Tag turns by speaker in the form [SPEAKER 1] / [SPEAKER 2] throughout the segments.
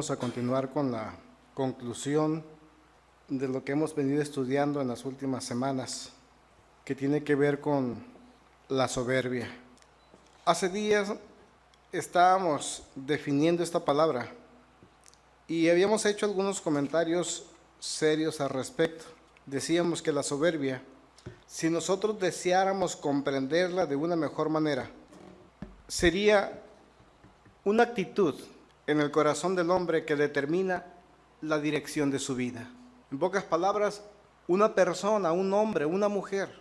[SPEAKER 1] Vamos a continuar con la conclusión de lo que hemos venido estudiando en las últimas semanas, que tiene que ver con la soberbia. Hace días estábamos definiendo esta palabra y habíamos hecho algunos comentarios serios al respecto. Decíamos que la soberbia, si nosotros deseáramos comprenderla de una mejor manera, sería una actitud en el corazón del hombre que determina la dirección de su vida. En pocas palabras, una persona, un hombre, una mujer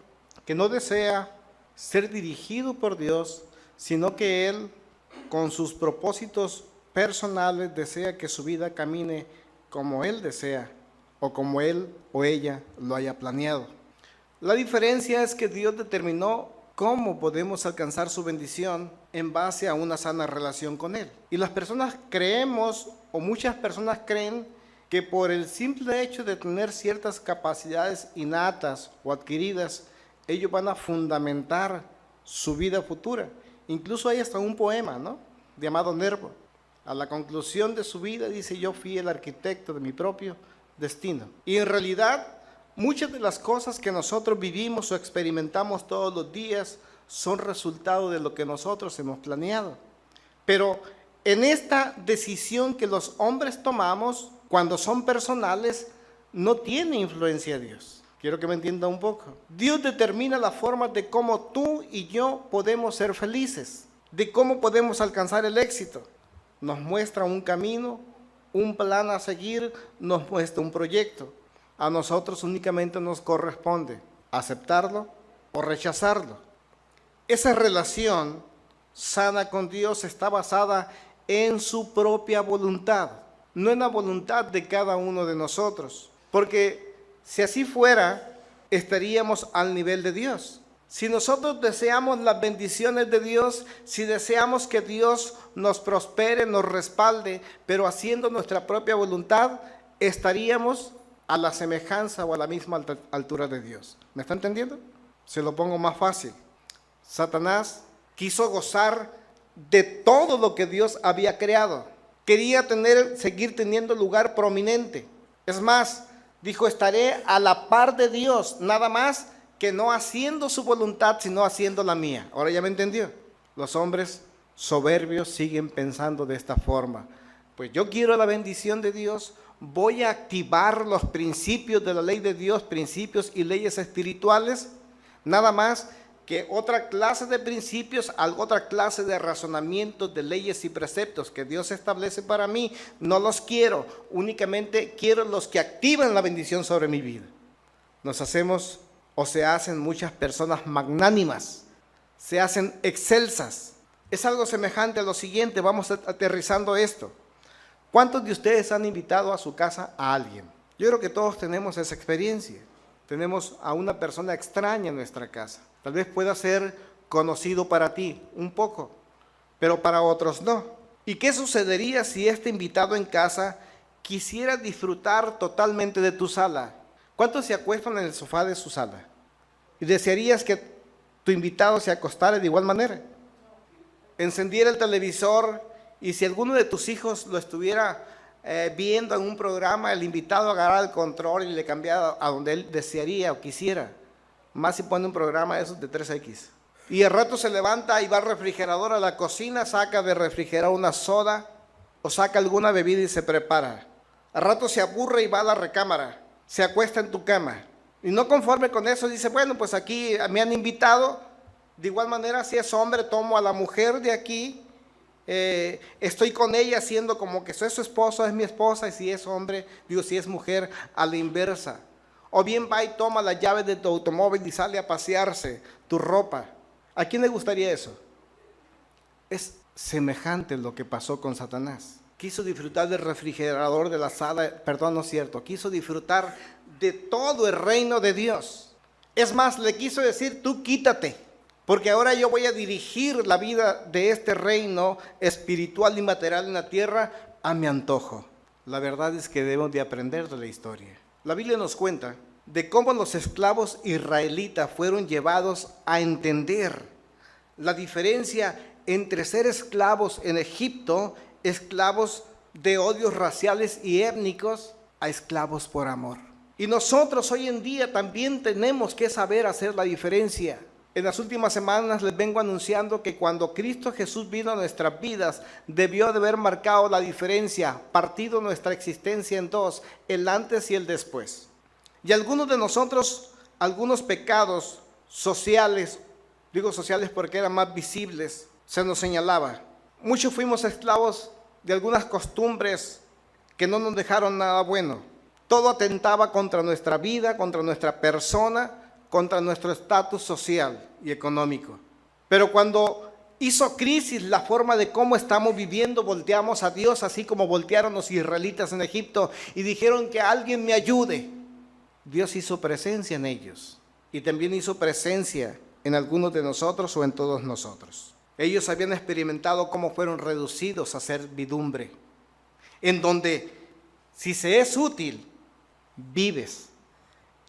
[SPEAKER 1] que no desea ser dirigido por Dios, sino que él, con sus propósitos personales, desea que su vida camine como él desea o como él o ella lo haya planeado. La diferencia es que Dios determinó cómo podemos alcanzar su bendición en base a una sana relación con Él. Y las personas creemos, o muchas personas creen, que por el simple hecho de tener ciertas capacidades innatas o adquiridas, ellos van a fundamentar su vida futura. Incluso hay hasta un poema, ¿no?, llamado Nervo. A la conclusión de su vida dice: yo fui el arquitecto de mi propio destino. Y en realidad, muchas de las cosas que nosotros vivimos o experimentamos todos los días son resultado de lo que nosotros hemos planeado. Pero en esta decisión que los hombres tomamos, cuando son personales, no tiene influencia Dios. Quiero que me entienda un poco. Dios determina la forma de cómo tú y yo podemos ser felices, de cómo podemos alcanzar el éxito. Nos muestra un camino, un plan a seguir, nos muestra un proyecto. A nosotros únicamente nos corresponde aceptarlo o rechazarlo. Esa relación sana con Dios está basada en su propia voluntad, no en la voluntad de cada uno de nosotros. Porque si así fuera, estaríamos al nivel de Dios. Si nosotros deseamos las bendiciones de Dios, si deseamos que Dios nos prospere, nos respalde, pero haciendo nuestra propia voluntad, estaríamos a la semejanza o a la misma altura de Dios. ¿Me está entendiendo? Se lo pongo más fácil. Satanás quiso gozar de todo lo que Dios había creado. Quería seguir teniendo lugar prominente. Es más, dijo: estaré a la par de Dios, nada más que no haciendo su voluntad, sino haciendo la mía. Ahora ya me entendió. Los hombres soberbios siguen pensando de esta forma: pues yo quiero la bendición de Dios, voy a activar los principios de la ley de Dios, principios y leyes espirituales, nada más que otra clase de principios, otra clase de razonamientos, de leyes y preceptos que Dios establece para mí, no los quiero, únicamente quiero los que activan la bendición sobre mi vida. Nos hacemos o se hacen muchas personas magnánimas, se hacen excelsas. Es algo semejante a lo siguiente, vamos aterrizando esto. ¿Cuántos de ustedes han invitado a su casa a alguien? Yo creo que todos tenemos esa experiencia. Tenemos a una persona extraña en nuestra casa. Tal vez pueda ser conocido para ti un poco, pero para otros no. ¿Y qué sucedería si este invitado en casa quisiera disfrutar totalmente de tu sala? ¿Cuántos se acuestan en el sofá de su sala? ¿Y desearías que tu invitado se acostara de igual manera? Encendiera el televisor y si alguno de tus hijos lo estuviera viendo en un programa, el invitado agarrara el control y le cambiara a donde él desearía o quisiera. Más si pone un programa de esos de 3X. Y al rato se levanta y va al refrigerador, a la cocina, saca de refrigerar una soda o saca alguna bebida y se prepara. Al rato se aburre y va a la recámara, se acuesta en tu cama. Y no conforme con eso, dice: bueno, pues aquí me han invitado. De igual manera, si es hombre, tomo a la mujer de aquí, estoy con ella haciendo como que soy su esposo, es mi esposa, y si es hombre, digo, si es mujer, a la inversa. O bien va y toma la llave de tu automóvil y sale a pasearse, tu ropa. ¿A quién le gustaría eso? Es semejante lo que pasó con Satanás. Quiso disfrutar del refrigerador, de la sala, perdón, no es cierto, quiso disfrutar de todo el reino de Dios. Es más, le quiso decir: tú quítate, porque ahora yo voy a dirigir la vida de este reino espiritual y material en la tierra a mi antojo. La verdad es que debemos de aprender de la historia. La Biblia nos cuenta de cómo los esclavos israelitas fueron llevados a entender la diferencia entre ser esclavos en Egipto, esclavos de odios raciales y étnicos a esclavos por amor. Y nosotros hoy en día también tenemos que saber hacer la diferencia. En las últimas semanas les vengo anunciando que cuando Cristo Jesús vino a nuestras vidas, debió de haber marcado la diferencia, partido nuestra existencia en dos, el antes y el después. Y algunos de nosotros, algunos pecados sociales, digo sociales porque eran más visibles, se nos señalaba. Muchos fuimos esclavos de algunas costumbres que no nos dejaron nada bueno. Todo atentaba contra nuestra vida, contra nuestra persona, contra nuestro estatus social y económico. Pero cuando hizo crisis la forma de cómo estamos viviendo, volteamos a Dios, así como voltearon los israelitas en Egipto y dijeron que alguien me ayude. Dios hizo presencia en ellos y también hizo presencia en algunos de nosotros o en todos nosotros. Ellos habían experimentado cómo fueron reducidos a servidumbre, en donde si se es útil, vives.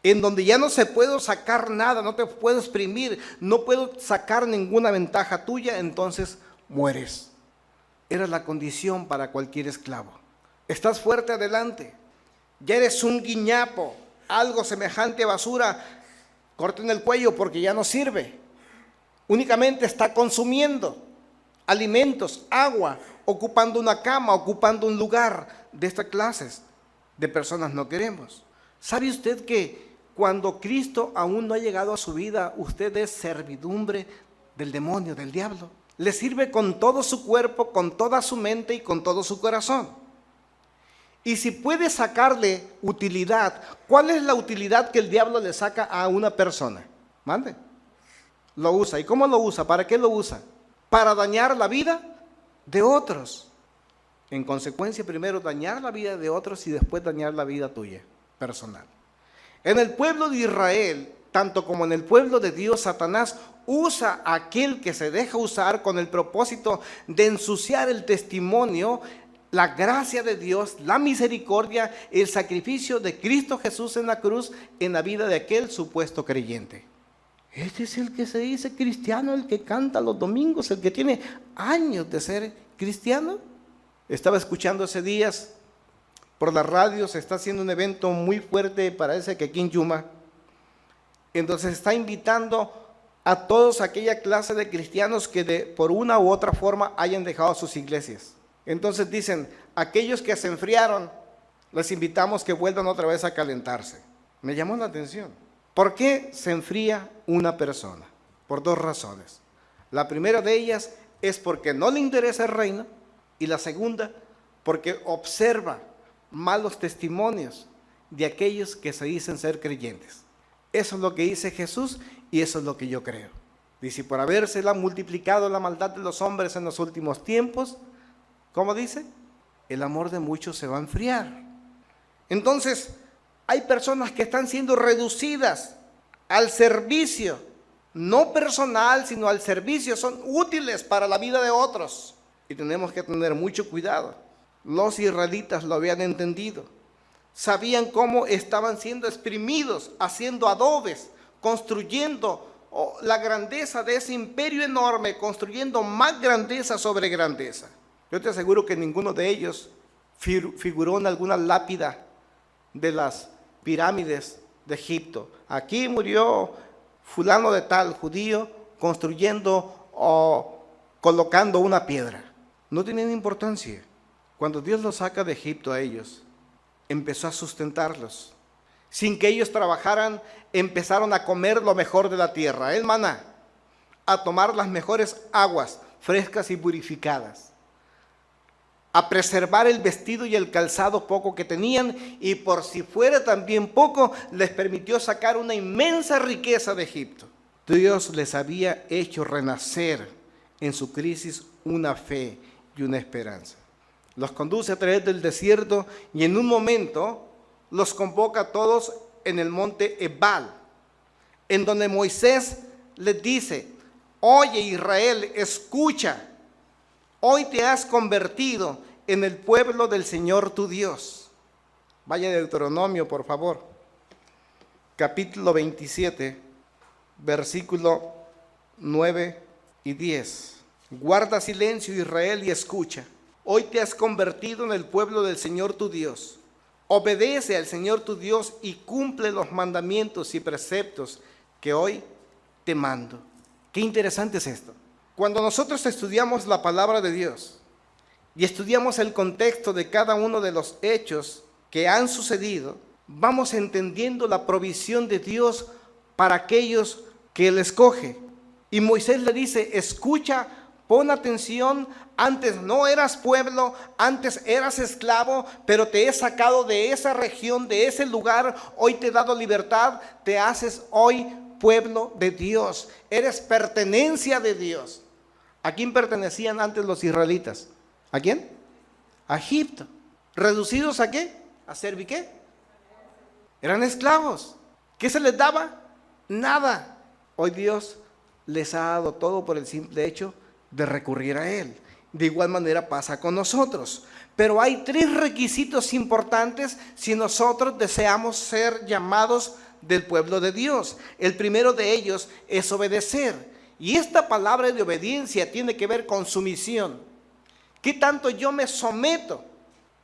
[SPEAKER 1] En donde ya no se puede sacar nada, no te puedo exprimir, no puedo sacar ninguna ventaja tuya, entonces mueres. Era la condición para cualquier esclavo. Estás fuerte, adelante. Ya eres un guiñapo, algo semejante a basura, corten el cuello porque ya no sirve. Únicamente está consumiendo alimentos, agua, ocupando una cama, ocupando un lugar. De estas clases de personas no queremos. ¿Sabe usted que cuando Cristo aún no ha llegado a su vida, usted es servidumbre del demonio, del diablo? Le sirve con todo su cuerpo, con toda su mente y con todo su corazón. Y si puede sacarle utilidad, ¿cuál es la utilidad que el diablo le saca a una persona? Mande. Lo usa. ¿Y cómo lo usa? ¿Para qué lo usa? Para dañar la vida de otros. En consecuencia, primero dañar la vida de otros y después dañar la vida tuya, personal. En el pueblo de Israel, tanto como en el pueblo de Dios, Satanás usa a aquel que se deja usar con el propósito de ensuciar el testimonio, la gracia de Dios, la misericordia, el sacrificio de Cristo Jesús en la cruz en la vida de aquel supuesto creyente. Este es el que se dice cristiano, el que canta los domingos, el que tiene años de ser cristiano. Estaba escuchando hace días por la radio, se está haciendo un evento muy fuerte, parece que aquí en Yuma. Entonces está invitando a todos aquella clase de cristianos que por una u otra forma hayan dejado sus iglesias. Entonces dicen, aquellos que se enfriaron, les invitamos que vuelvan otra vez a calentarse. Me llamó la atención. ¿Por qué se enfría una persona? Por dos razones. La primera de ellas es porque no le interesa el reino, y la segunda, porque observa malos testimonios de aquellos que se dicen ser creyentes. Eso es lo que dice Jesús y eso es lo que yo creo. Dice, por habérsela multiplicado la maldad de los hombres en los últimos tiempos, ¿cómo dice? El amor de muchos se va a enfriar. Entonces, hay personas que están siendo reducidas al servicio, no personal, sino al servicio, son útiles para la vida de otros. Y tenemos que tener mucho cuidado. Los israelitas lo habían entendido. Sabían cómo estaban siendo exprimidos, haciendo adobes, construyendo la grandeza de ese imperio enorme, construyendo más grandeza sobre grandeza. Yo te aseguro que ninguno de ellos figuró en alguna lápida de las pirámides de Egipto. Aquí murió fulano de tal, judío, construyendo o colocando una piedra. No tenían importancia. Cuando Dios los saca de Egipto a ellos, empezó a sustentarlos. Sin que ellos trabajaran, empezaron a comer lo mejor de la tierra, el maná, a tomar las mejores aguas frescas y purificadas, a preservar el vestido y el calzado poco que tenían, y por si fuera también poco, les permitió sacar una inmensa riqueza de Egipto. Dios les había hecho renacer en su crisis una fe y una esperanza. Los conduce a través del desierto y en un momento los convoca a todos en el monte Ebal, en donde Moisés les dice, oye Israel, escucha, hoy te has convertido en el pueblo del Señor tu Dios. Vaya a Deuteronomio, por favor, capítulo 27, versículo 9 y 10. Guarda silencio Israel y escucha. Hoy te has convertido en el pueblo del Señor tu Dios. Obedece al Señor tu Dios y cumple los mandamientos y preceptos que hoy te mando. Qué interesante es esto. Cuando nosotros estudiamos la palabra de Dios y estudiamos el contexto de cada uno de los hechos que han sucedido, vamos entendiendo la provisión de Dios para aquellos que Él escoge. Y Moisés le dice, escucha, pon atención, antes no eras pueblo, antes eras esclavo, pero te he sacado de esa región, de ese lugar, hoy te he dado libertad, te haces hoy pueblo de Dios, eres pertenencia de Dios. ¿A quién pertenecían antes los israelitas? ¿A quién? A Egipto. ¿Reducidos a qué? ¿A servir qué? Eran esclavos. ¿Qué se les daba? Nada. Hoy Dios les ha dado todo por el simple hecho de recurrir a Él. De igual manera pasa con nosotros. Pero hay 3 requisitos importantes si nosotros deseamos ser llamados del pueblo de Dios. El primero de ellos es obedecer. Y esta palabra de obediencia tiene que ver con sumisión. ¿Qué tanto yo me someto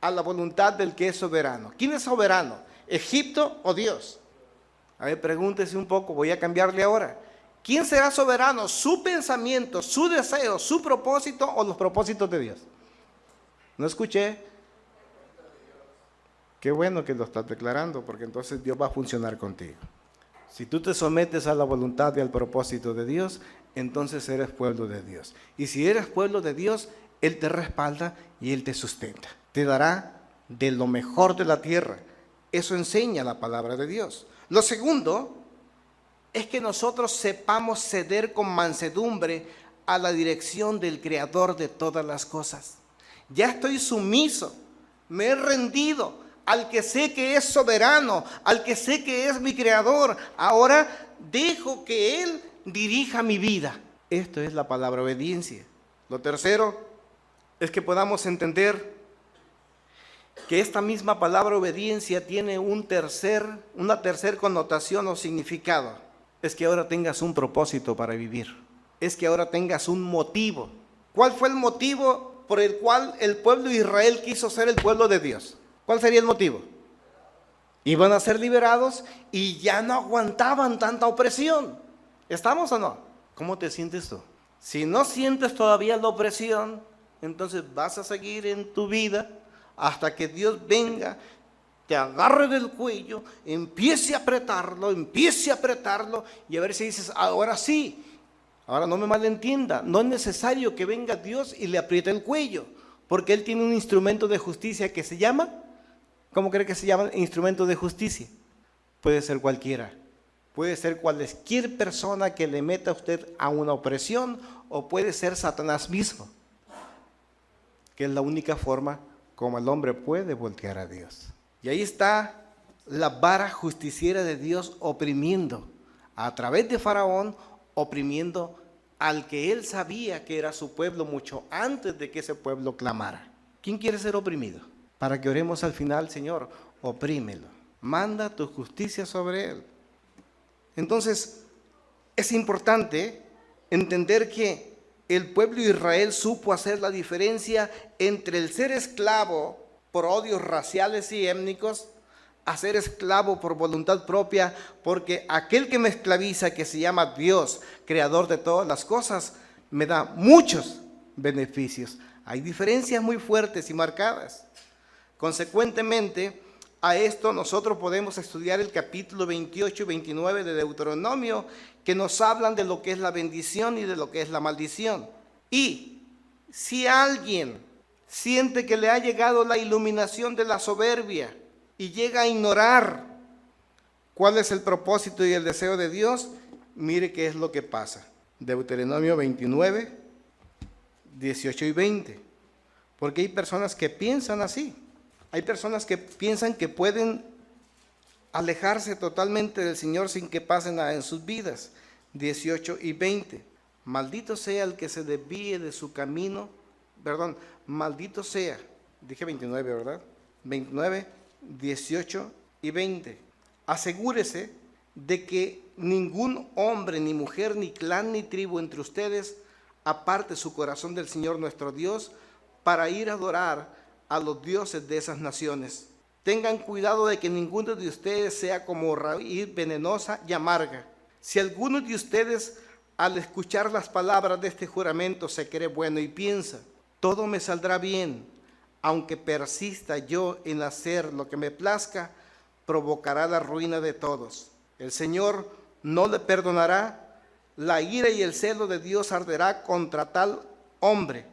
[SPEAKER 1] a la voluntad del que es soberano? ¿Quién es soberano? ¿Egipto o Dios? A ver, pregúntese un poco, voy a cambiarle ahora. ¿Quién será soberano? ¿Su pensamiento, su deseo, su propósito o los propósitos de Dios? No escuché. Qué bueno que lo estás declarando, porque entonces Dios va a funcionar contigo. Si tú te sometes a la voluntad y al propósito de Dios, entonces eres pueblo de Dios. Y si eres pueblo de Dios, Él te respalda y Él te sustenta. Te dará de lo mejor de la tierra. Eso enseña la palabra de Dios. Lo segundo es que nosotros sepamos ceder con mansedumbre a la dirección del Creador de todas las cosas. Ya estoy sumiso, me he rendido al que sé que es soberano, al que sé que es mi Creador. Ahora dejo que Él dirija mi vida. Esto es la palabra obediencia. Lo tercero es que podamos entender que esta misma palabra obediencia tiene una tercer connotación o significado. Es que ahora tengas un propósito para vivir. Es que ahora tengas un motivo. ¿Cuál fue el motivo por el cual el pueblo de Israel quiso ser el pueblo de Dios? ¿Cuál sería el motivo? Iban a ser liberados y ya no aguantaban tanta opresión. ¿Estamos o no? ¿Cómo te sientes tú? Si no sientes todavía la opresión, entonces vas a seguir en tu vida hasta que Dios venga, te agarre del cuello, empiece a apretarlo y a ver si dices, ahora sí. Ahora no me malentienda, no es necesario que venga Dios y le apriete el cuello, porque Él tiene un instrumento de justicia que se llama, ¿cómo cree que se llama el instrumento de justicia? Puede ser cualquiera, puede ser cualquier persona que le meta a usted a una opresión, o puede ser Satanás mismo, que es la única forma como el hombre puede voltear a Dios. Y ahí está la vara justiciera de Dios oprimiendo, a través de Faraón, oprimiendo al que él sabía que era su pueblo mucho antes de que ese pueblo clamara. ¿Quién quiere ser oprimido? Para que oremos al final, Señor, oprímelo. Manda tu justicia sobre él. Entonces, es importante entender que el pueblo de Israel supo hacer la diferencia entre el ser esclavo por odios raciales y étnicos a ser esclavo por voluntad propia, porque aquel que me esclaviza, que se llama Dios, creador de todas las cosas, me da muchos beneficios. Hay diferencias muy fuertes y marcadas. Consecuentemente, a esto nosotros podemos estudiar el capítulo 28 y 29 de Deuteronomio, que nos hablan de lo que es la bendición y de lo que es la maldición. Y si alguien siente que le ha llegado la iluminación de la soberbia y llega a ignorar cuál es el propósito y el deseo de Dios, mire qué es lo que pasa. Deuteronomio 29, 18 y 20. Porque hay personas que piensan así. Hay personas que piensan que pueden alejarse totalmente del Señor sin que pase nada en sus vidas. 18 y 20. Maldito sea el que se desvíe de su camino. Maldito sea. Dije 29, ¿verdad? 29, 18 y 20. Asegúrese de que ningún hombre, ni mujer, ni clan, ni tribu entre ustedes aparte su corazón del Señor nuestro Dios, para ir a adorar a los dioses de esas naciones. Tengan cuidado de que ninguno de ustedes sea como raíz venenosa y amarga. Si alguno de ustedes al escuchar las palabras de este juramento se cree bueno y piensa, todo me saldrá bien, aunque persista yo en hacer lo que me plazca, provocará la ruina de todos. El Señor no le perdonará, la ira y el celo de Dios arderá contra tal hombre.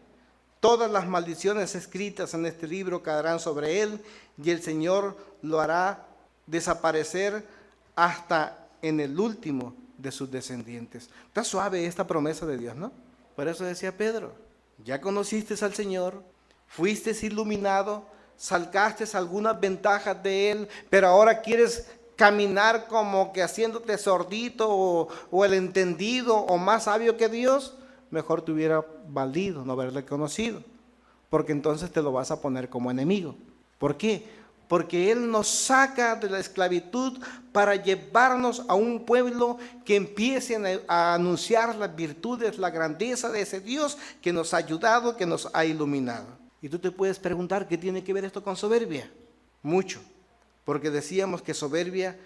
[SPEAKER 1] Todas las maldiciones escritas en este libro caerán sobre él y el Señor lo hará desaparecer hasta en el último de sus descendientes. Está suave esta promesa de Dios, ¿no? Por eso decía Pedro, ya conociste al Señor, fuiste iluminado, sacaste algunas ventajas de Él, pero ahora quieres caminar como que haciéndote sordito o el entendido o más sabio que Dios. Mejor te hubiera valido no haberle conocido, porque entonces te lo vas a poner como enemigo. ¿Por qué? Porque Él nos saca de la esclavitud para llevarnos a un pueblo que empiece a anunciar las virtudes, la grandeza de ese Dios que nos ha ayudado, que nos ha iluminado. Y tú te puedes preguntar, ¿qué tiene que ver esto con soberbia? Mucho, porque decíamos que soberbia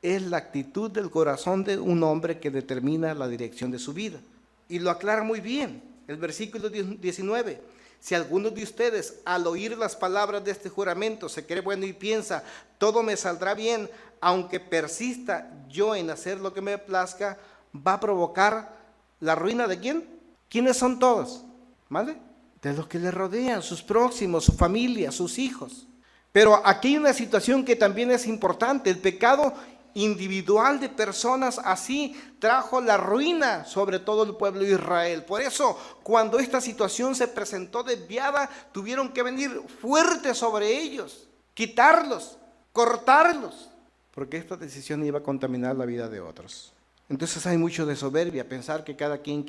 [SPEAKER 1] es la actitud del corazón de un hombre que determina la dirección de su vida. Y lo aclara muy bien el versículo 19. Si alguno de ustedes al oír las palabras de este juramento se cree bueno y piensa, todo me saldrá bien, aunque persista yo en hacer lo que me plazca, va a provocar la ruina ¿de quién? ¿Quiénes son todos? ¿Vale? De los que le rodean, sus próximos, su familia, sus hijos. Pero aquí hay una situación que también es importante. El pecado individual de personas así trajo la ruina sobre todo el pueblo de Israel. Por eso, cuando esta situación se presentó desviada, tuvieron que venir fuertes sobre ellos, quitarlos, cortarlos, porque esta decisión iba a contaminar la vida de otros. Entonces hay mucho de soberbia, pensar que cada quien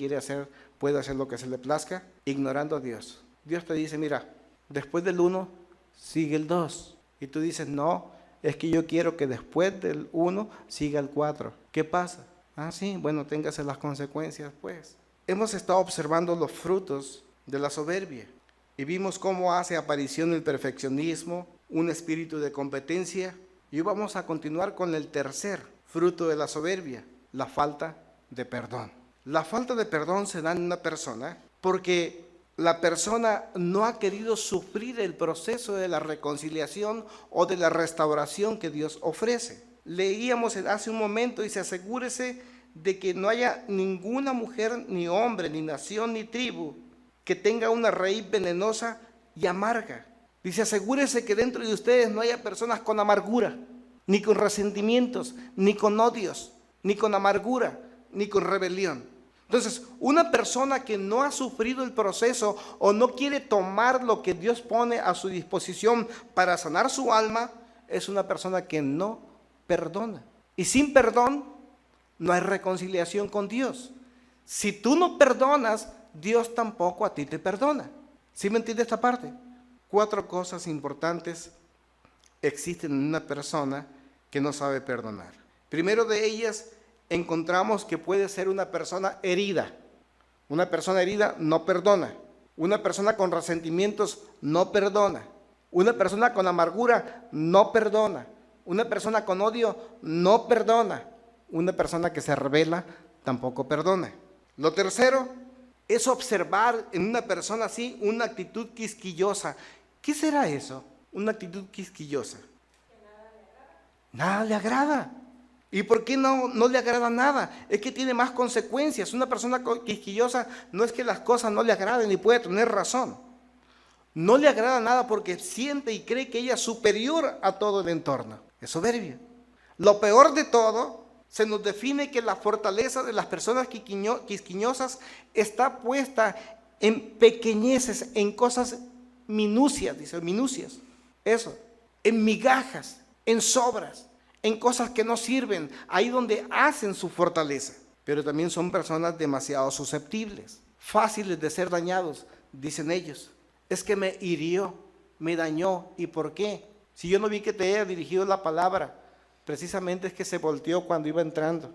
[SPEAKER 1] puede hacer lo que se le plazca, ignorando a Dios. Dios te dice, mira, después del 1 sigue el 2. Y tú dices, no, es que yo quiero que después del 1 siga el 4. ¿Qué pasa? Sí, bueno, téngase las consecuencias, pues. Hemos estado observando los frutos de la soberbia y vimos cómo hace aparición el perfeccionismo, un espíritu de competencia. Y hoy vamos a continuar con el tercer fruto de la soberbia, la falta de perdón. La falta de perdón se da en una persona porque la persona no ha querido sufrir el proceso de la reconciliación o de la restauración que Dios ofrece. Leíamos hace un momento, dice, asegúrese de que no haya ninguna mujer, ni hombre, ni nación, ni tribu que tenga una raíz venenosa y amarga. Dice, asegúrese que dentro de ustedes no haya personas con amargura, ni con resentimientos, ni con odios, ni con amargura, ni con rebelión. Entonces, una persona que no ha sufrido el proceso o no quiere tomar lo que Dios pone a su disposición para sanar su alma, es una persona que no perdona. Y sin perdón, no hay reconciliación con Dios. Si tú no perdonas, Dios tampoco a ti te perdona. ¿Sí me entiende esta parte? 4 cosas importantes existen en una persona que no sabe perdonar. Primero de ellas, encontramos que puede ser una persona herida. Una persona herida no perdona. Una persona con resentimientos no perdona. Una persona con amargura no perdona. Una persona con odio no perdona. Una persona que se rebela tampoco perdona. Lo tercero es observar en una persona así una actitud quisquillosa. ¿Qué será eso? Una actitud quisquillosa. Nada le agrada. ¿Y por qué no le agrada nada? Es que tiene más consecuencias. Una persona quisquillosa no es que las cosas no le agraden y puede tener razón. No le agrada nada porque siente y cree que ella es superior a todo el entorno. Es soberbia. Lo peor de todo, se nos define que la fortaleza de las personas quisquillosas está puesta en pequeñeces, en cosas minucias, dice, minucias. Eso, en migajas, en sobras, en cosas que no sirven, ahí donde hacen su fortaleza. Pero también son personas demasiado susceptibles, fáciles de ser dañados, dicen ellos. Es que me hirió, me dañó, ¿y por qué? Si yo no vi que te haya dirigido la palabra, precisamente es que se volteó cuando iba entrando,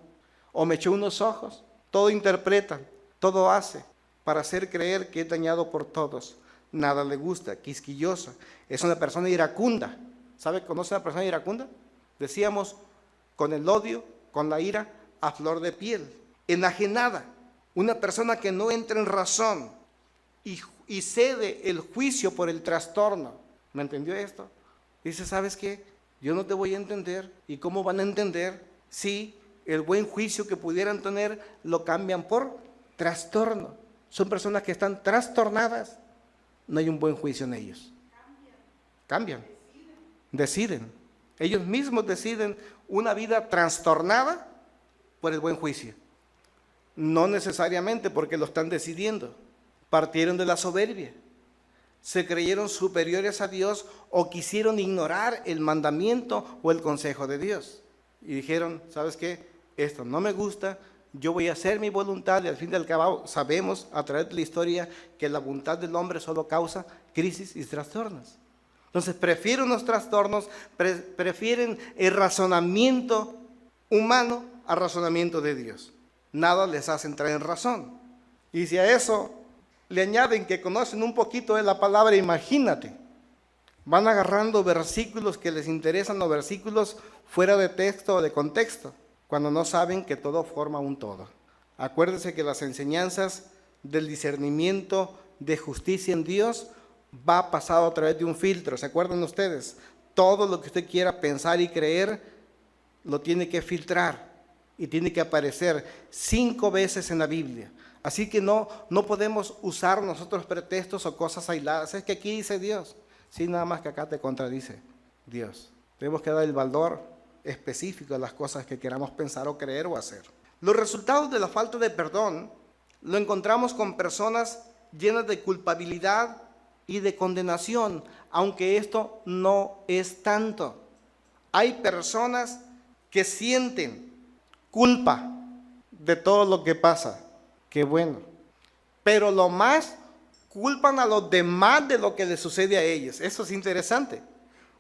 [SPEAKER 1] o me echó unos ojos. Todo interpreta, todo hace, para hacer creer que es dañado por todos. nada le gusta, quisquillosa. Es una persona iracunda. ¿Sabe? ¿Conoce a una persona iracunda? Decíamos, con el odio, con la ira, a flor de piel. Enajenada. Una persona que no entra en razón y cede el juicio por el trastorno. ¿Me entendió esto? Dice, ¿sabes qué? Yo no te voy a entender. ¿Y cómo van a entender si el buen juicio que pudieran tener lo cambian por trastorno? Son personas que están trastornadas. No hay un buen juicio en ellos. Cambian. Deciden. Ellos mismos deciden una vida trastornada por el buen juicio. No necesariamente porque lo están decidiendo. Partieron de la soberbia. Se creyeron superiores a Dios o quisieron ignorar el mandamiento o el consejo de Dios. Y dijeron, ¿sabes qué? Esto no me gusta, yo voy a hacer mi voluntad, y al fin y al cabo sabemos a través de la historia que la voluntad del hombre solo causa crisis y trastornos. Entonces prefieren los trastornos, prefieren el razonamiento humano al razonamiento de Dios. Nada les hace entrar en razón. Y si a eso le añaden que conocen un poquito de la palabra imagínate, van agarrando versículos que les interesan o versículos fuera de texto o de contexto, cuando no saben que todo forma un todo. Acuérdense que las enseñanzas del discernimiento de justicia en Dios va pasado a través de un filtro. ¿Se acuerdan ustedes? Todo lo que usted quiera pensar y creer lo tiene que filtrar y tiene que aparecer 5 veces en la Biblia. Así que no podemos usar nosotros pretextos o cosas aisladas. Es que aquí dice Dios. Sí, nada más que acá te contradice Dios. Tenemos que dar el valor específico a las cosas que queramos pensar o creer o hacer. Los resultados de la falta de perdón lo encontramos con personas llenas de culpabilidad y de condenación, aunque esto no es tanto. Hay personas que sienten culpa de todo lo que pasa. Qué bueno. Pero lo más, culpan a los demás de lo que les sucede a ellos. Eso es interesante.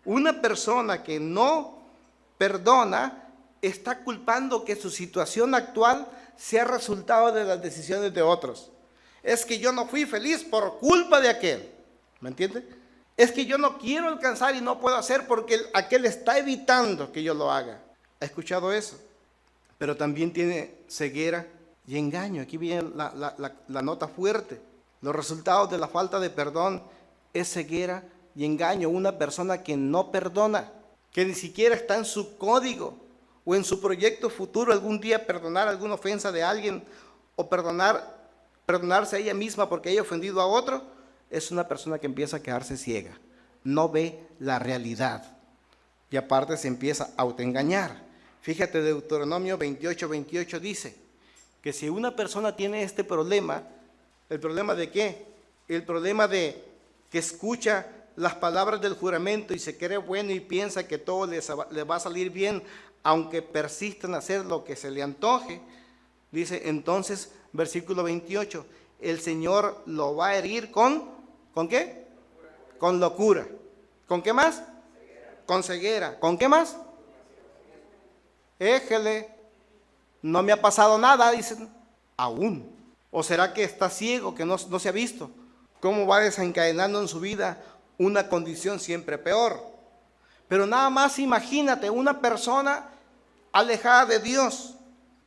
[SPEAKER 1] Una persona que no perdona está culpando que su situación actual sea resultado de las decisiones de otros. Es que yo no fui feliz por culpa de aquel. ¿Me entiende? Es que yo no quiero alcanzar y no puedo hacer porque aquel está evitando que yo lo haga. ¿Ha escuchado eso? Pero también tiene ceguera y engaño. Aquí viene la nota fuerte. Los resultados de la falta de perdón es ceguera y engaño. Una persona que no perdona, que ni siquiera está en su código o en su proyecto futuro algún día perdonar alguna ofensa de alguien o perdonarse a ella misma porque haya ofendido a otro, es una persona que empieza a quedarse ciega. No ve la realidad y aparte se empieza a autoengañar. Fíjate, Deuteronomio 28:28 dice que si una persona tiene este problema, ¿el problema de qué? El problema de que escucha las palabras del juramento y se cree bueno y piensa que todo le va a salir bien, aunque persista en hacer lo que se le antoje. Dice entonces, versículo 28, el Señor lo va a herir ¿con qué? Con locura. ¿Con qué más? Con ceguera. ¿Con qué más? Éjele, no me ha pasado nada, dicen, aún. ¿O será que está ciego, que no se ha visto? ¿Cómo va desencadenando en su vida una condición siempre peor? Pero nada más imagínate una persona alejada de Dios,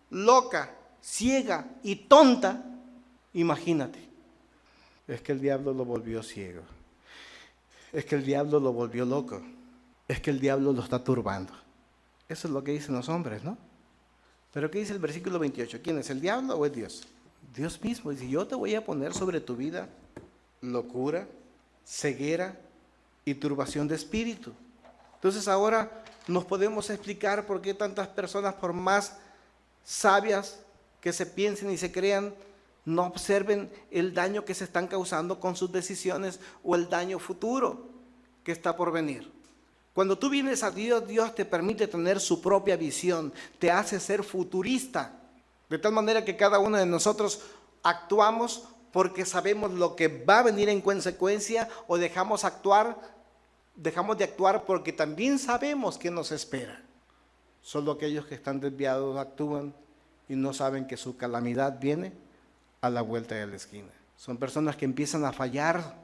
[SPEAKER 1] loca, ciega y tonta. Imagínate. Es que el diablo lo volvió ciego. Es que el diablo lo volvió loco. Es que el diablo lo está turbando. Eso es lo que dicen los hombres, ¿no? Pero ¿qué dice el versículo 28? ¿Quién es, el diablo o es Dios? Dios mismo dice, yo te voy a poner sobre tu vida locura, ceguera y turbación de espíritu. Entonces ahora nos podemos explicar por qué tantas personas, por más sabias que se piensen y se crean, no observen el daño que se están causando con sus decisiones o el daño futuro que está por venir. Cuando tú vienes a Dios, Dios te permite tener su propia visión, te hace ser futurista, de tal manera que cada uno de nosotros actuamos porque sabemos lo que va a venir en consecuencia o dejamos de actuar porque también sabemos qué nos espera. Solo aquellos que están desviados actúan y no saben que su calamidad viene a la vuelta de la esquina. Son personas que empiezan a fallar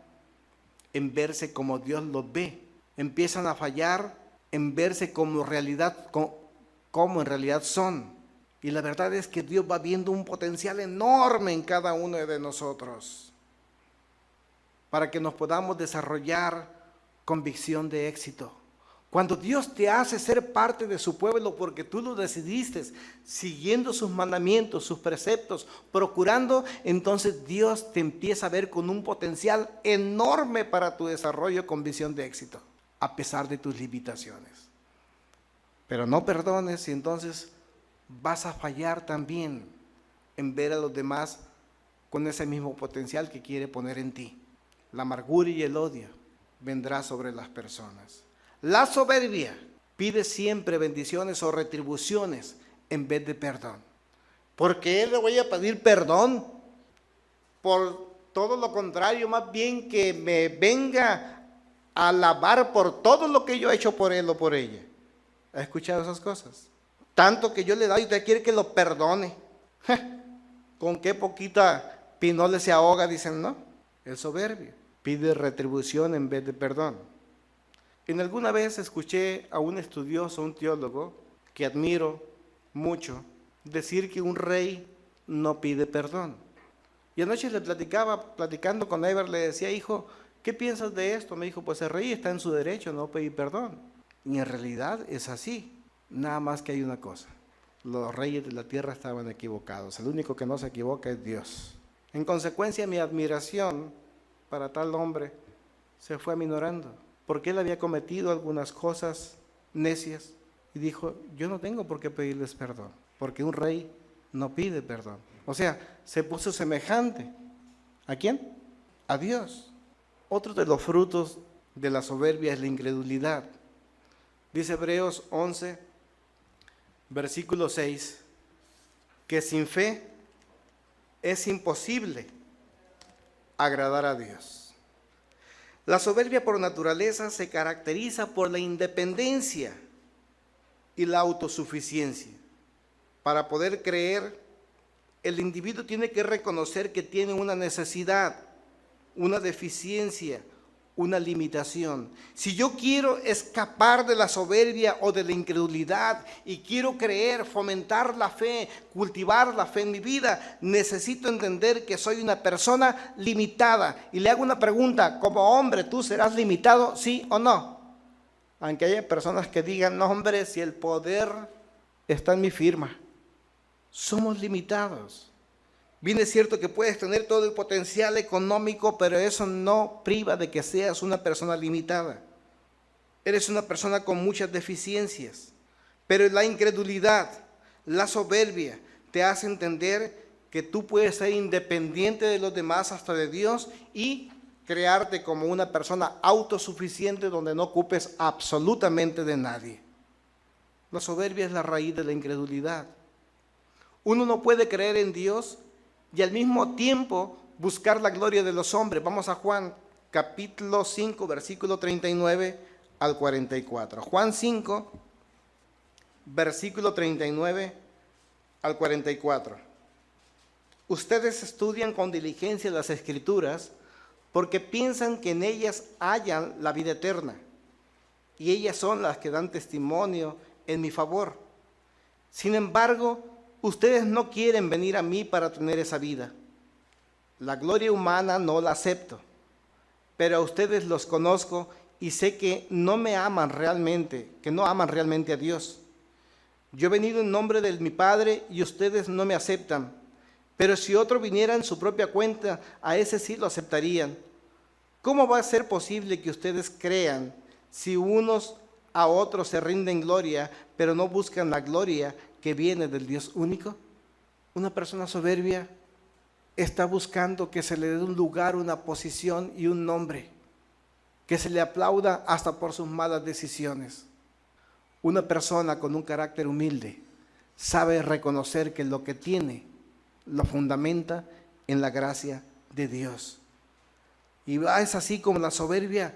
[SPEAKER 1] en verse como Dios los ve. Empiezan a fallar en verse como en realidad son. Y la verdad es que Dios va viendo un potencial enorme en cada uno de nosotros para que nos podamos desarrollar convicción de éxito. Cuando Dios te hace ser parte de su pueblo porque tú lo decidiste, siguiendo sus mandamientos, sus preceptos, procurando, entonces Dios te empieza a ver con un potencial enorme para tu desarrollo con visión de éxito, a pesar de tus limitaciones. Pero no perdones y entonces vas a fallar también en ver a los demás con ese mismo potencial que quiere poner en ti. La amargura y el odio vendrá sobre las personas. La soberbia pide siempre bendiciones o retribuciones en vez de perdón. ¿Por qué le voy a pedir perdón? Por todo lo contrario, más bien que me venga a alabar por todo lo que yo he hecho por él o por ella. ¿Has escuchado esas cosas? Tanto que yo le doy y usted quiere que lo perdone. Con qué poquita pinole se ahoga, dicen, ¿no? El soberbio pide retribución en vez de perdón. En alguna vez escuché a un estudioso, un teólogo, que admiro mucho, decir que un rey no pide perdón. Y anoche le platicando con Ever, le decía, hijo, ¿qué piensas de esto? Me dijo, pues el rey está en su derecho, no pedir perdón. Y en realidad es así. Nada más que hay una cosa, los reyes de la tierra estaban equivocados, el único que no se equivoca es Dios. En consecuencia, mi admiración para tal hombre se fue aminorando, porque él había cometido algunas cosas necias y dijo, yo no tengo por qué pedirles perdón, porque un rey no pide perdón. O sea, se puso semejante. ¿A quién? A Dios. Otro de los frutos de la soberbia es la incredulidad. Dice Hebreos 11, versículo 6, que sin fe es imposible agradar a Dios. La soberbia por naturaleza se caracteriza por la independencia y la autosuficiencia. Para poder creer, el individuo tiene que reconocer que tiene una necesidad, una deficiencia, una limitación. Si yo quiero escapar de la soberbia o de la incredulidad y quiero creer, fomentar la fe, cultivar la fe en mi vida, necesito entender que soy una persona limitada. Y le hago una pregunta, como hombre, ¿tú serás limitado, sí o no? Aunque haya personas que digan, no hombre, si el poder está en mi firma. Somos limitados. Bien es cierto que puedes tener todo el potencial económico, pero eso no priva de que seas una persona limitada. Eres una persona con muchas deficiencias, pero la incredulidad, la soberbia, te hace entender que tú puedes ser independiente de los demás hasta de Dios y crearte como una persona autosuficiente donde no ocupes absolutamente de nadie. La soberbia es la raíz de la incredulidad. Uno no puede creer en Dios y al mismo tiempo buscar la gloria de los hombres. Vamos a Juan capítulo 5, versículo 39 al 44. Juan 5, versículo 39 al 44. Ustedes estudian con diligencia las Escrituras porque piensan que en ellas hallan la vida eterna, y ellas son las que dan testimonio en mi favor. Sin embargo, ustedes no quieren venir a mí para tener esa vida. La gloria humana no la acepto, pero a ustedes los conozco y sé que no me aman realmente, que no aman realmente a Dios. Yo he venido en nombre de mi Padre y ustedes no me aceptan, pero si otro viniera en su propia cuenta, a ese sí lo aceptarían. ¿Cómo va a ser posible que ustedes crean si unos a otros se rinden gloria, pero no buscan la gloria que viene del Dios único? Una persona soberbia está buscando que se le dé un lugar, una posición y un nombre, que se le aplauda hasta por sus malas decisiones. Una persona con un carácter humilde sabe reconocer que lo que tiene lo fundamenta en la gracia de Dios. Y es así como la soberbia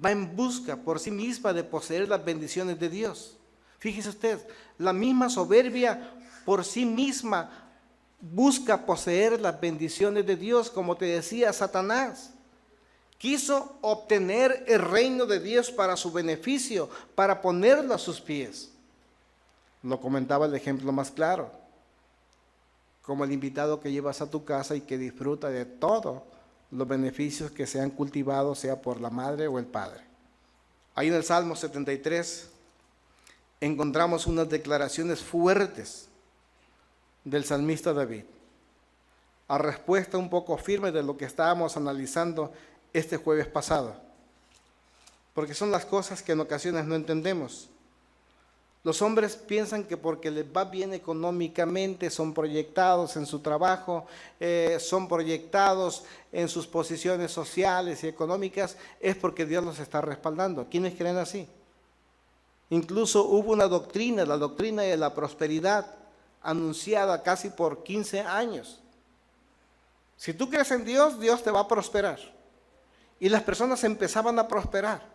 [SPEAKER 1] va en busca por sí misma de poseer las bendiciones de Dios. Fíjese usted, la misma soberbia por sí misma busca poseer las bendiciones de Dios, como te decía Satanás. Quiso obtener el reino de Dios para su beneficio, para ponerlo a sus pies. Lo comentaba el ejemplo más claro, como el invitado que llevas a tu casa y que disfruta de todos los beneficios que se han cultivado, sea por la madre o el padre. Ahí en el Salmo 73 encontramos unas declaraciones fuertes del salmista David, a respuesta un poco firme de lo que estábamos analizando este jueves pasado, porque son las cosas que en ocasiones no entendemos. Los hombres piensan que porque les va bien económicamente, son proyectados en su trabajo, son proyectados en sus posiciones sociales y económicas, es porque Dios los está respaldando. ¿Quiénes creen así? Incluso hubo una doctrina, la doctrina de la prosperidad, anunciada casi por 15 años. Si tú crees en Dios, Dios te va a prosperar. Y las personas empezaban a prosperar.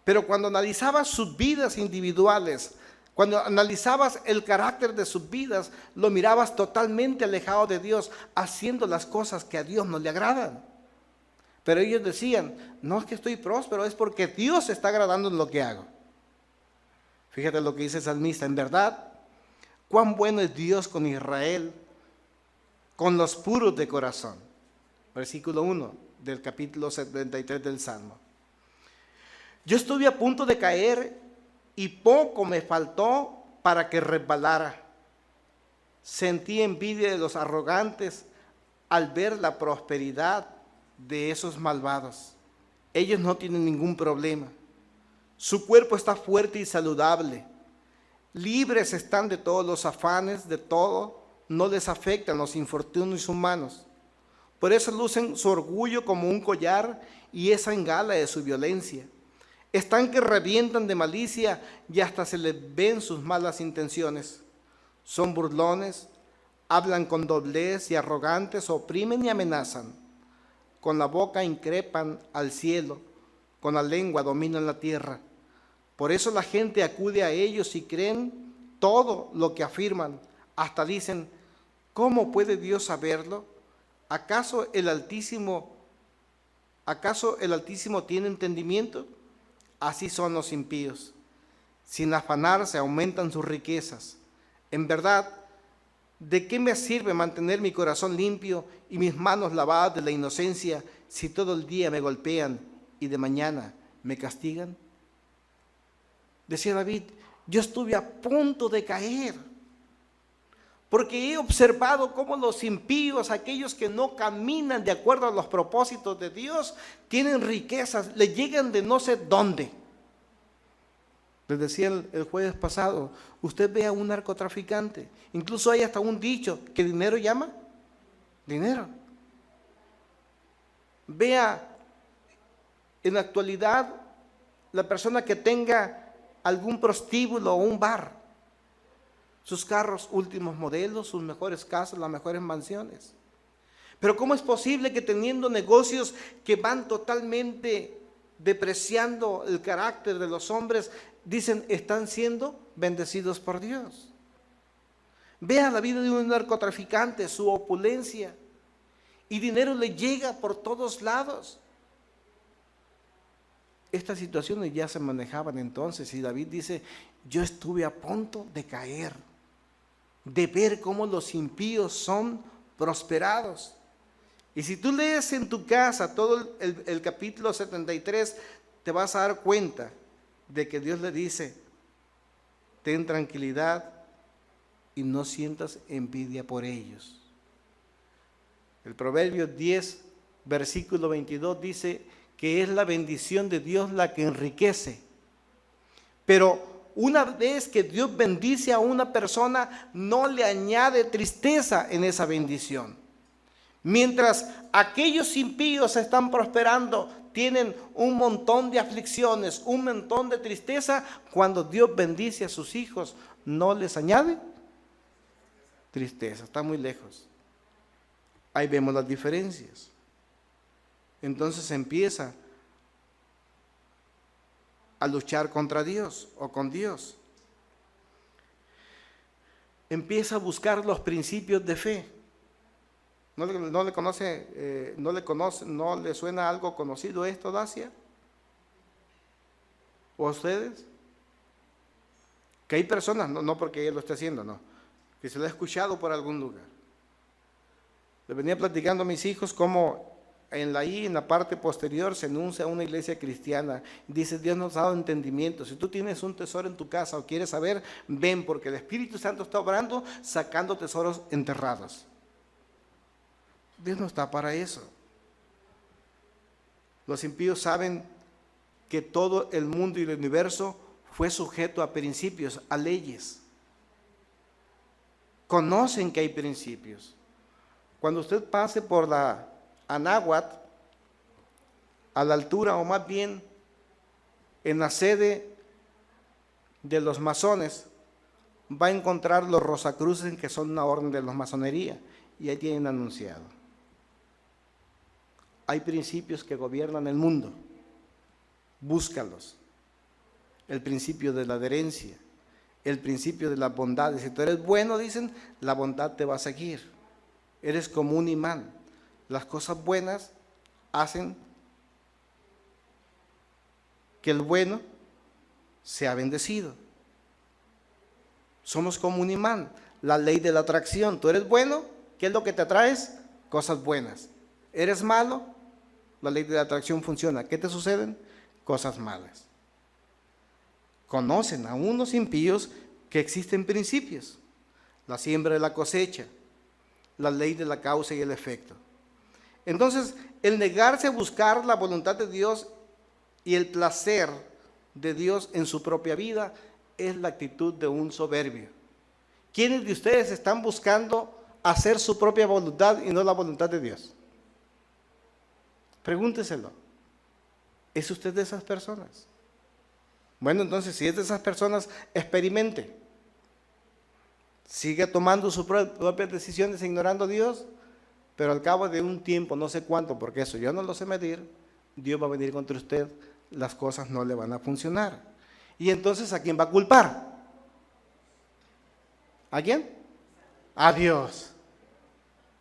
[SPEAKER 1] Pero cuando analizabas sus vidas individuales, cuando analizabas el carácter de sus vidas, lo mirabas totalmente alejado de Dios, haciendo las cosas que a Dios no le agradan. Pero ellos decían, no es que estoy próspero, es porque Dios se está agradando en lo que hago. Fíjate lo que dice el salmista, en verdad, cuán bueno es Dios con Israel, con los puros de corazón. Versículo 1 del capítulo 73 del Salmo. Yo estuve a punto de caer y poco me faltó para que resbalara. Sentí envidia de los arrogantes al ver la prosperidad de esos malvados. Ellos no tienen ningún problema. Su cuerpo está fuerte y saludable. Libres están de todos los afanes, de todo. No les afectan los infortunios humanos. Por eso lucen su orgullo como un collar y esa engala de su violencia. Están que revientan de malicia y hasta se les ven sus malas intenciones. Son burlones, hablan con doblez y arrogantes, oprimen y amenazan. Con la boca increpan al cielo, con la lengua dominan la tierra. Por eso la gente acude a ellos y creen todo lo que afirman. Hasta dicen, ¿cómo puede Dios saberlo? ¿Acaso el Altísimo tiene entendimiento? Así son los impíos. Sin afanarse aumentan sus riquezas. En verdad, ¿de qué me sirve mantener mi corazón limpio y mis manos lavadas de la inocencia si todo el día me golpean y de mañana me castigan? Decía David, yo estuve a punto de caer, porque he observado cómo los impíos, aquellos que no caminan de acuerdo a los propósitos de Dios, tienen riquezas, le llegan de no sé dónde. Les decía el jueves pasado, usted ve a un narcotraficante, incluso hay hasta un dicho, ¿qué dinero llama? Dinero. Vea en la actualidad la persona que tenga algún prostíbulo o un bar, sus carros últimos modelos, sus mejores casas, las mejores mansiones. Pero ¿cómo es posible que teniendo negocios que van totalmente depreciando el carácter de los hombres, dicen están siendo bendecidos por Dios? Vea la vida de un narcotraficante, su opulencia, y dinero le llega por todos lados. Estas situaciones ya se manejaban entonces y David dice, yo estuve a punto de caer, de ver cómo los impíos son prosperados. Y si tú lees en tu casa todo el capítulo 73, te vas a dar cuenta de que Dios le dice, ten tranquilidad y no sientas envidia por ellos. El Proverbio 10, versículo 22 dice que es la bendición de Dios la que enriquece. Pero una vez que Dios bendice a una persona, no le añade tristeza en esa bendición. Mientras aquellos impíos están prosperando, tienen un montón de aflicciones, un montón de tristeza, cuando Dios bendice a sus hijos, no les añade tristeza, está muy lejos. Ahí vemos las diferencias. Entonces empieza a luchar contra Dios o con Dios. Empieza a buscar los principios de fe. ¿No le conoce, no le suena algo conocido esto, Dacia? ¿O a ustedes? Que hay personas, no porque ella lo esté haciendo, no, que se lo ha escuchado por algún lugar. Le venía platicando a mis hijos cómo en la parte posterior se anuncia una iglesia cristiana. Dice, Dios nos ha dado entendimiento. Si tú tienes un tesoro en tu casa o quieres saber, ven, porque el Espíritu Santo está obrando sacando tesoros enterrados. Dios no está para eso. Los impíos saben que todo el mundo y el universo fue sujeto a principios, a leyes. Conocen que hay principios. Cuando usted pase por la Anáhuac, a la altura o más bien en la sede de los masones, va a encontrar los Rosacruces, que son una orden de la masonería, y ahí tienen anunciado. Hay principios que gobiernan el mundo, búscalos. El principio de la adherencia, el principio de las bondades. Si tú eres bueno, dicen, la bondad te va a seguir. Eres como un imán. Las cosas buenas hacen que el bueno sea bendecido. Somos como un imán. La ley de la atracción. Tú eres bueno, ¿qué es lo que te atraes? Cosas buenas. ¿Eres malo? La ley de la atracción funciona. ¿Qué te suceden? Cosas malas. Conocen a unos impíos que existen principios. La siembra y la cosecha. La ley de la causa y el efecto. Entonces, el negarse a buscar la voluntad de Dios y el placer de Dios en su propia vida es la actitud de un soberbio. ¿Quiénes de ustedes están buscando hacer su propia voluntad y no la voluntad de Dios? Pregúnteselo. ¿Es usted de esas personas? Bueno, entonces, si es de esas personas, experimente. Sigue tomando sus propias decisiones, ignorando a Dios, pero al cabo de un tiempo, no sé cuánto, porque eso yo no lo sé medir, Dios va a venir contra usted, las cosas no le van a funcionar. Y entonces, ¿a quién va a culpar? ¿A quién? A Dios.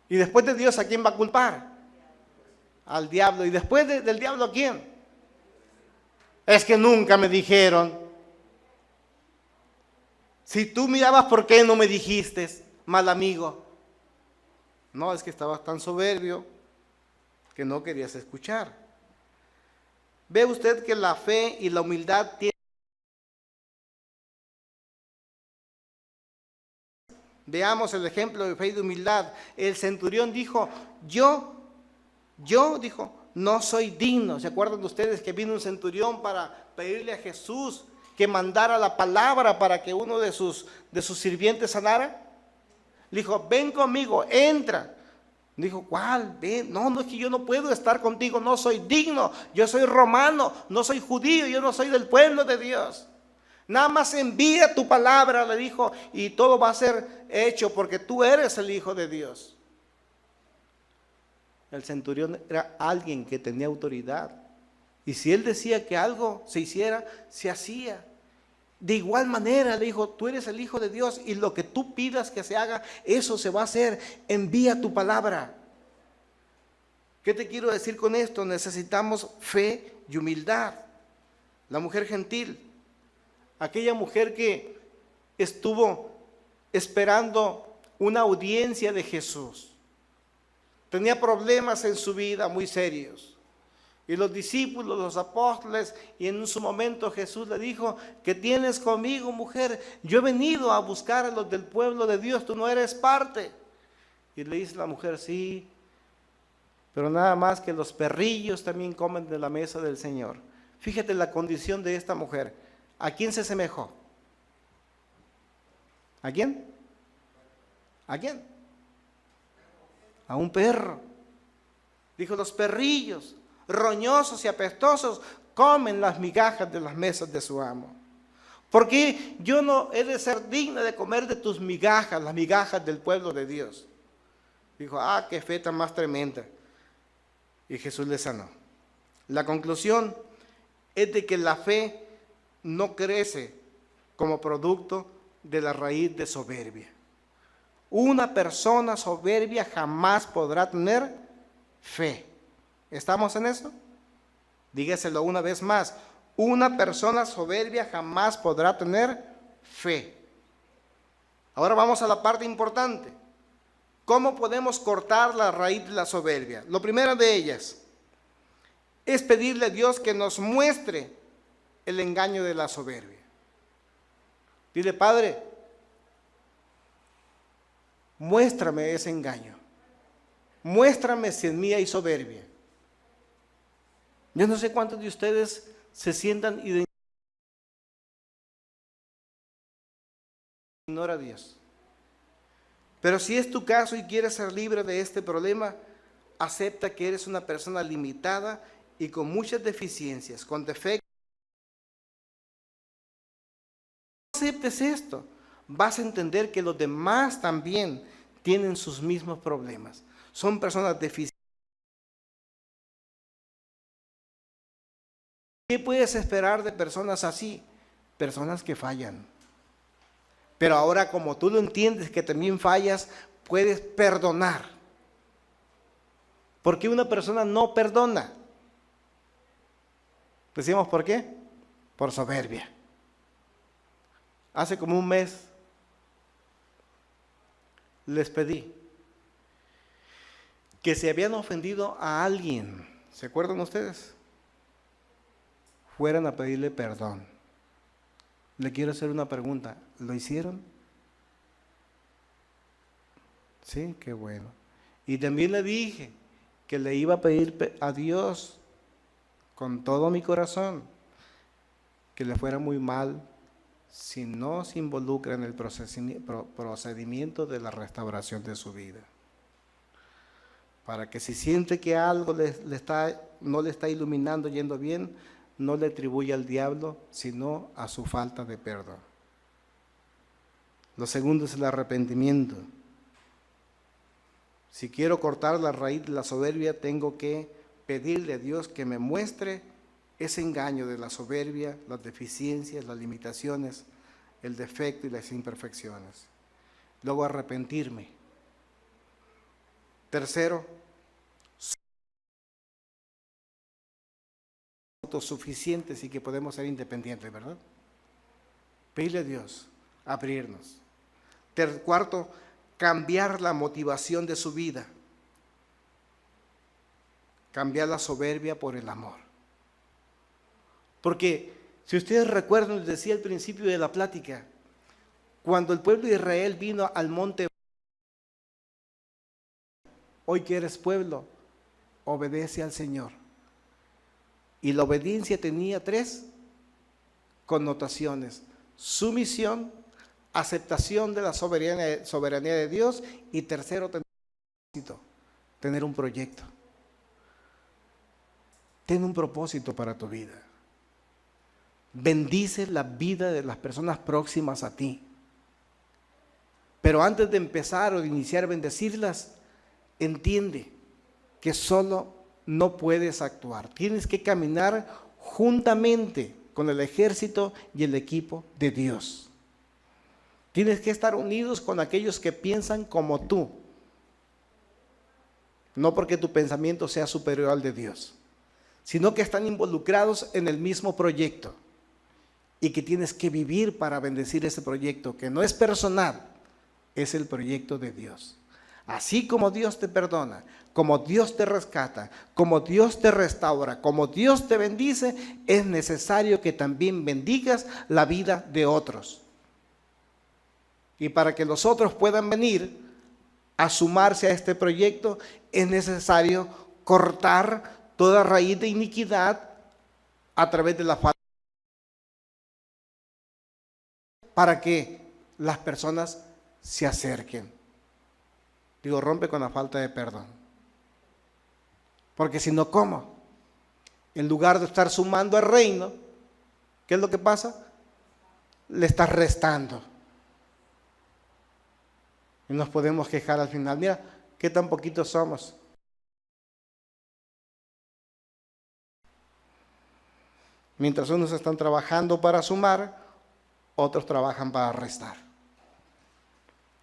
[SPEAKER 1] Y después de Dios, ¿a quién va a culpar? Al diablo. ¿Y después del diablo a quién? Es que nunca me dijeron. Si tú mirabas, ¿por qué no me dijiste, mal amigo? No, es que estabas tan soberbio que no querías escuchar. Ve usted que la fe y la humildad tienen. Veamos el ejemplo de fe y de humildad. El centurión dijo, yo dijo, no soy digno. ¿Se acuerdan ustedes que vino un centurión para pedirle a Jesús que mandara la palabra para que uno de sus sirvientes sanara? Le dijo, ven conmigo, entra. Dijo, ¿cuál? Ven. No, es que yo no puedo estar contigo, no soy digno. Yo soy romano, no soy judío, yo no soy del pueblo de Dios. Nada más envía tu palabra, le dijo, y todo va a ser hecho porque tú eres el Hijo de Dios. El centurión era alguien que tenía autoridad. Y si él decía que algo se hiciera, se hacía. De igual manera le dijo, tú eres el Hijo de Dios y lo que tú pidas que se haga, eso se va a hacer. Envía tu palabra. ¿Qué te quiero decir con esto? Necesitamos fe y humildad. La mujer gentil, aquella mujer que estuvo esperando una audiencia de Jesús. Tenía problemas en su vida muy serios. Y los discípulos, los apóstoles, y en su momento Jesús le dijo, ¿qué tienes conmigo, mujer? Yo he venido a buscar a los del pueblo de Dios, tú no eres parte. Y le dice la mujer, sí, pero nada más que los perrillos también comen de la mesa del Señor. Fíjate la condición de esta mujer. ¿A quién se asemejó? ¿A quién? ¿A quién? A un perro. Dijo, los perrillos, roñosos y apestosos, comen las migajas de las mesas de su amo. Porque yo no he de ser digna de comer de tus migajas, las migajas del pueblo de Dios. Dijo, qué fe tan más tremenda. Y Jesús le sanó. La conclusión es de que la fe no crece como producto de la raíz de soberbia. Una persona soberbia jamás podrá tener fe. ¿Estamos en eso? Dígaselo una vez más. Una persona soberbia jamás podrá tener fe. Ahora vamos a la parte importante. ¿Cómo podemos cortar la raíz de la soberbia? Lo primero de ellas es pedirle a Dios que nos muestre el engaño de la soberbia. Dile, Padre, muéstrame ese engaño. Muéstrame si en mí hay soberbia. Yo no sé cuántos de ustedes se sientan identificados con ignora a Dios. Pero si es tu caso y quieres ser libre de este problema, acepta que eres una persona limitada y con muchas deficiencias, con defectos. No aceptes esto. Vas a entender que los demás también tienen sus mismos problemas. Son personas deficientes. ¿Qué puedes esperar de personas así? Personas que fallan. Pero ahora, como tú lo entiendes que también fallas, puedes perdonar. ¿Por qué una persona no perdona? Decimos, ¿por qué? Por soberbia. Hace como un mes les pedí que si habían ofendido a alguien, ¿se acuerdan ustedes? Fueran a pedirle perdón. Le quiero hacer una pregunta. ¿Lo hicieron? Sí, qué bueno. Y también le dije que le iba a pedir a Dios con todo mi corazón que le fuera muy mal si no se involucra en el procedimiento de la restauración de su vida. Para que si siente que algo no le está iluminando, yendo bien, no le atribuya al diablo, sino a su falta de perdón. Lo segundo es el arrepentimiento. Si quiero cortar la raíz de la soberbia, tengo que pedirle a Dios que me muestre ese engaño de la soberbia, las deficiencias, las limitaciones, el defecto y las imperfecciones. Luego arrepentirme. Tercero, autosuficientes y que podemos ser independientes, ¿verdad? Pedirle a Dios, abrirnos. Cuarto, cambiar la motivación de su vida. Cambiar la soberbia por el amor. Porque si ustedes recuerdan, les decía al principio de la plática, cuando el pueblo de Israel vino al monte, hoy que eres pueblo, obedece al Señor. Y la obediencia tenía 3 connotaciones: sumisión, aceptación de la soberanía de Dios y tercero, tener un proyecto. Ten un propósito para tu vida. Bendice la vida de las personas próximas a ti. Pero antes de empezar o de iniciar a bendecirlas, entiende que solo no puedes actuar. Tienes que caminar juntamente con el ejército y el equipo de Dios. Tienes que estar unidos con aquellos que piensan como tú. No porque tu pensamiento sea superior al de Dios, sino que están involucrados en el mismo proyecto y que tienes que vivir para bendecir ese proyecto, que no es personal, es el proyecto de Dios. Así como Dios te perdona, como Dios te rescata, como Dios te restaura, como Dios te bendice, es necesario que también bendigas la vida de otros. Y para que los otros puedan venir a sumarse a este proyecto, es necesario cortar toda raíz de iniquidad a través de la falta, para que las personas se acerquen. Digo, rompe con la falta de perdón. Porque si no, ¿cómo? En lugar de estar sumando al reino, ¿qué es lo que pasa? Le estás restando. Y nos podemos quejar al final. Mira, ¿qué tan poquitos somos? Mientras unos están trabajando para sumar, otros trabajan para restar.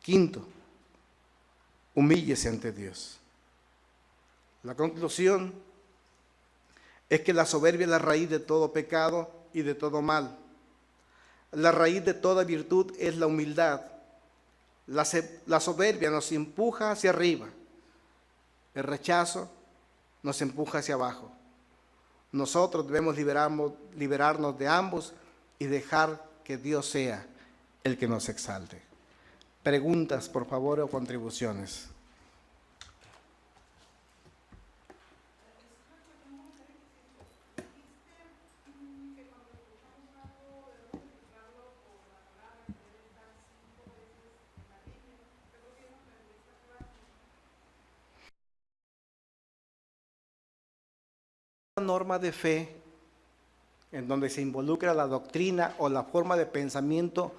[SPEAKER 1] Quinto, humíllese ante Dios. La conclusión es que la soberbia es la raíz de todo pecado y de todo mal. La raíz de toda virtud es la humildad. La soberbia nos empuja hacia arriba. El rechazo nos empuja hacia abajo. Nosotros debemos liberarnos de ambos y dejar que Dios sea el que nos exalte. Preguntas, por favor, o contribuciones. Norma de fe en donde se involucra la doctrina o la forma de pensamiento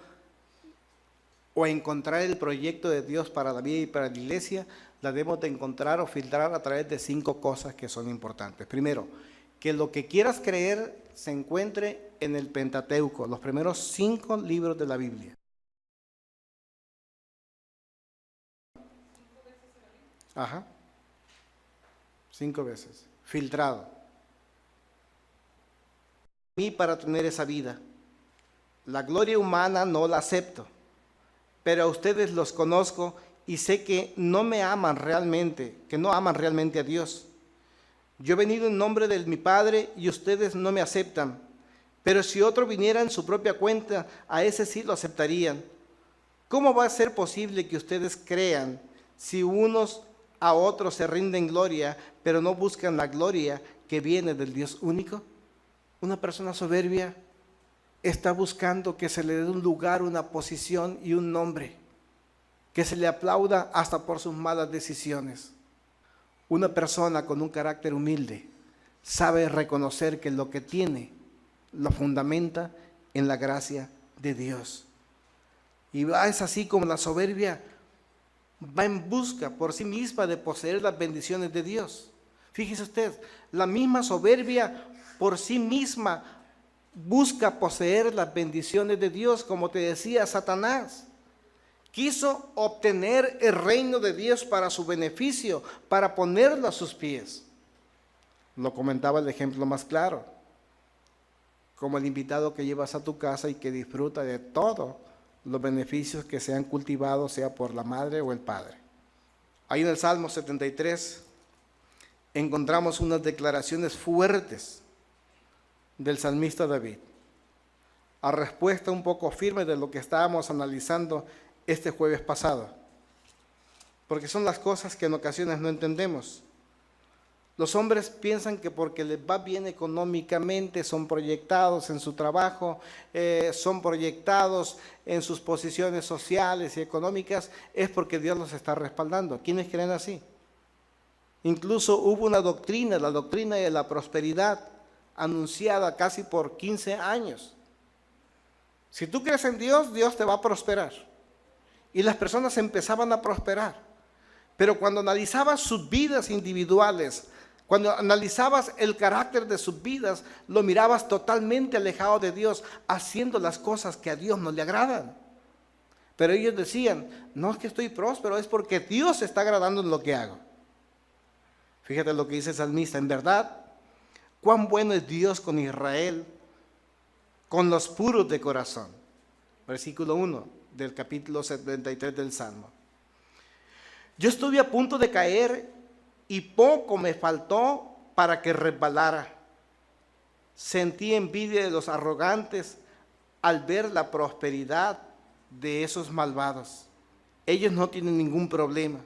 [SPEAKER 1] o encontrar el proyecto de Dios para la vida y para la iglesia, la debemos de encontrar o filtrar a través de 5 cosas que son importantes. Primero, que lo que quieras creer se encuentre en el Pentateuco, los primeros 5 libros de la Biblia. Ajá. 5 veces. Filtrado. Mí para tener esa vida. La gloria humana no la acepto, pero a ustedes los conozco y sé que no me aman realmente, que no aman realmente a Dios. Yo he venido en nombre de mi Padre y ustedes no me aceptan, pero si otro viniera en su propia cuenta, a ese sí lo aceptarían. ¿Cómo va a ser posible que ustedes crean si unos a otros se rinden gloria, pero no buscan la gloria que viene del Dios único? Una persona soberbia está buscando que se le dé un lugar, una posición y un nombre, que se le aplauda hasta por sus malas decisiones. Una persona con un carácter humilde sabe reconocer que lo que tiene lo fundamenta en la gracia de Dios. Y es así como la soberbia va en busca por sí misma de poseer las bendiciones de Dios. Fíjese usted, la misma soberbia por sí misma busca poseer las bendiciones de Dios, como te decía Satanás. Quiso obtener el reino de Dios para su beneficio, para ponerlo a sus pies. Lo comentaba el ejemplo más claro, como el invitado que llevas a tu casa y que disfruta de todos los beneficios que se han cultivado, sea por la madre o el padre. Ahí en el Salmo 73 encontramos unas declaraciones fuertes del salmista David, a respuesta un poco firme de lo que estábamos analizando este jueves pasado, porque son las cosas que en ocasiones no entendemos. Los hombres piensan que porque les va bien económicamente, son proyectados en su trabajo, son proyectados en sus posiciones sociales y económicas, es porque Dios los está respaldando. ¿Quiénes creen así? Incluso hubo una doctrina, la doctrina de la prosperidad, anunciada casi por 15 años. Si tú crees en Dios, Dios te va a prosperar. Y las personas empezaban a prosperar. Pero cuando analizabas sus vidas individuales, cuando analizabas el carácter de sus vidas, lo mirabas totalmente alejado de Dios, haciendo las cosas que a Dios no le agradan. Pero ellos decían, no es que estoy próspero, es porque Dios se está agradando en lo que hago. Fíjate lo que dice el salmista, en verdad, cuán bueno es Dios con Israel, con los puros de corazón. Versículo 1 del capítulo 73 del Salmo. Yo estuve a punto de caer y poco me faltó para que resbalara. Sentí envidia de los arrogantes al ver la prosperidad de esos malvados. Ellos no tienen ningún problema.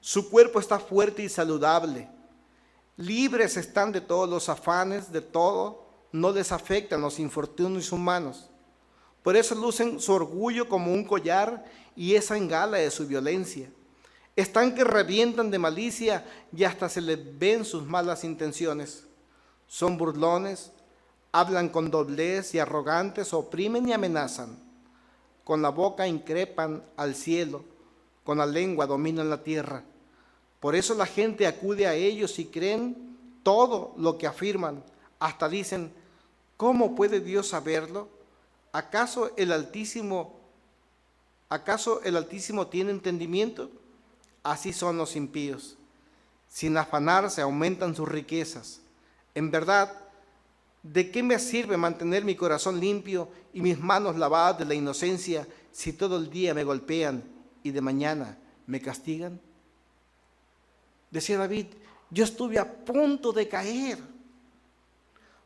[SPEAKER 1] Su cuerpo está fuerte y saludable. Libres están de todos los afanes, de todo, no les afectan los infortunios humanos. Por eso lucen su orgullo como un collar y esa engala de su violencia. Están que revientan de malicia y hasta se les ven sus malas intenciones. Son burlones, hablan con doblez y arrogantes, oprimen y amenazan. Con la boca increpan al cielo, con la lengua dominan la tierra. Por eso la gente acude a ellos y creen todo lo que afirman. Hasta dicen, ¿cómo puede Dios saberlo? ¿Acaso el Altísimo tiene entendimiento? Así son los impíos. Sin afanarse aumentan sus riquezas. En verdad, ¿de qué me sirve mantener mi corazón limpio y mis manos lavadas de la inocencia si todo el día me golpean y de mañana me castigan? Decía David, yo estuve a punto de caer,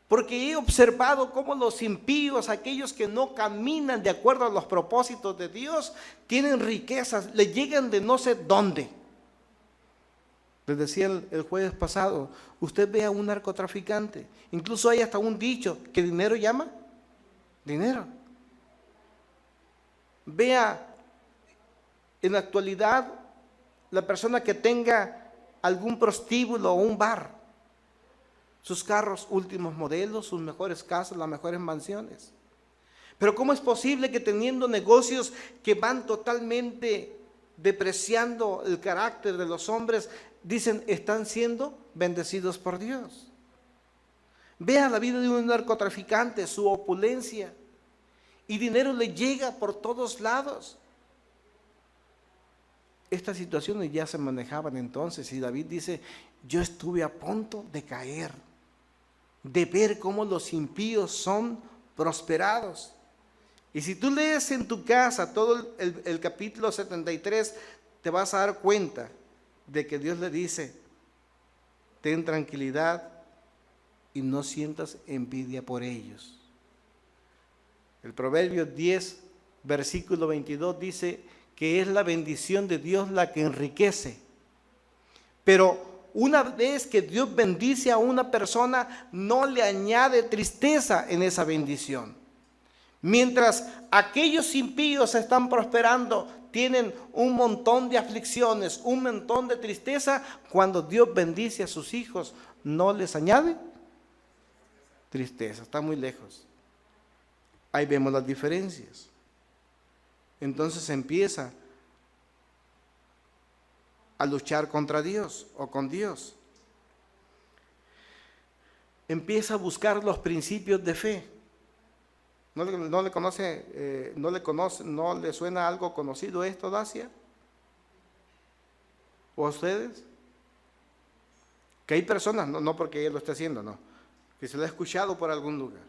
[SPEAKER 1] porque he observado cómo los impíos, aquellos que no caminan de acuerdo a los propósitos de Dios, tienen riquezas, le llegan de no sé dónde. Les decía el jueves pasado, usted ve a un narcotraficante, incluso hay hasta un dicho, ¿qué dinero llama? Dinero. Vea en la actualidad la persona que tenga algún prostíbulo o un bar, sus carros últimos modelos, sus mejores casas, las mejores mansiones. Pero ¿cómo es posible que teniendo negocios que van totalmente depreciando el carácter de los hombres, dicen están siendo bendecidos por Dios? Vea la vida de un narcotraficante, su opulencia, y dinero le llega por todos lados. Estas situaciones ya se manejaban entonces, y David dice, yo estuve a punto de caer, de ver cómo los impíos son prosperados. Y si tú lees en tu casa todo el capítulo 73, te vas a dar cuenta de que Dios le dice, ten tranquilidad y no sientas envidia por ellos. El Proverbio 10, versículo 22 dice que es la bendición de Dios la que enriquece. Pero una vez que Dios bendice a una persona, no le añade tristeza en esa bendición. Mientras aquellos impíos están prosperando, tienen un montón de aflicciones, un montón de tristeza, cuando Dios bendice a sus hijos, no les añade tristeza, está muy lejos. Ahí vemos las diferencias. Entonces empieza a luchar contra Dios o con Dios. Empieza a buscar los principios de fe. ¿No le suena algo conocido esto, Dacia? ¿O a ustedes? Que hay personas, no porque ella lo esté haciendo, no, que se lo ha escuchado por algún lugar.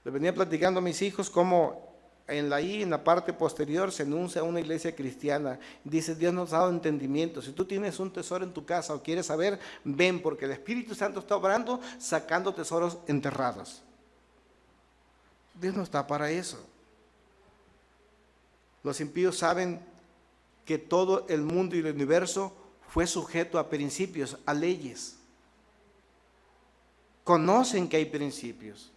[SPEAKER 1] Le venía platicando a mis hijos cómo en la parte posterior se anuncia una iglesia cristiana. Dice, Dios nos ha dado entendimiento. Si tú tienes un tesoro en tu casa o quieres saber, ven, porque el Espíritu Santo está obrando sacando tesoros enterrados. Dios no está para eso. Los impíos saben que todo el mundo y el universo fue sujeto a principios, a leyes. Conocen que hay principios.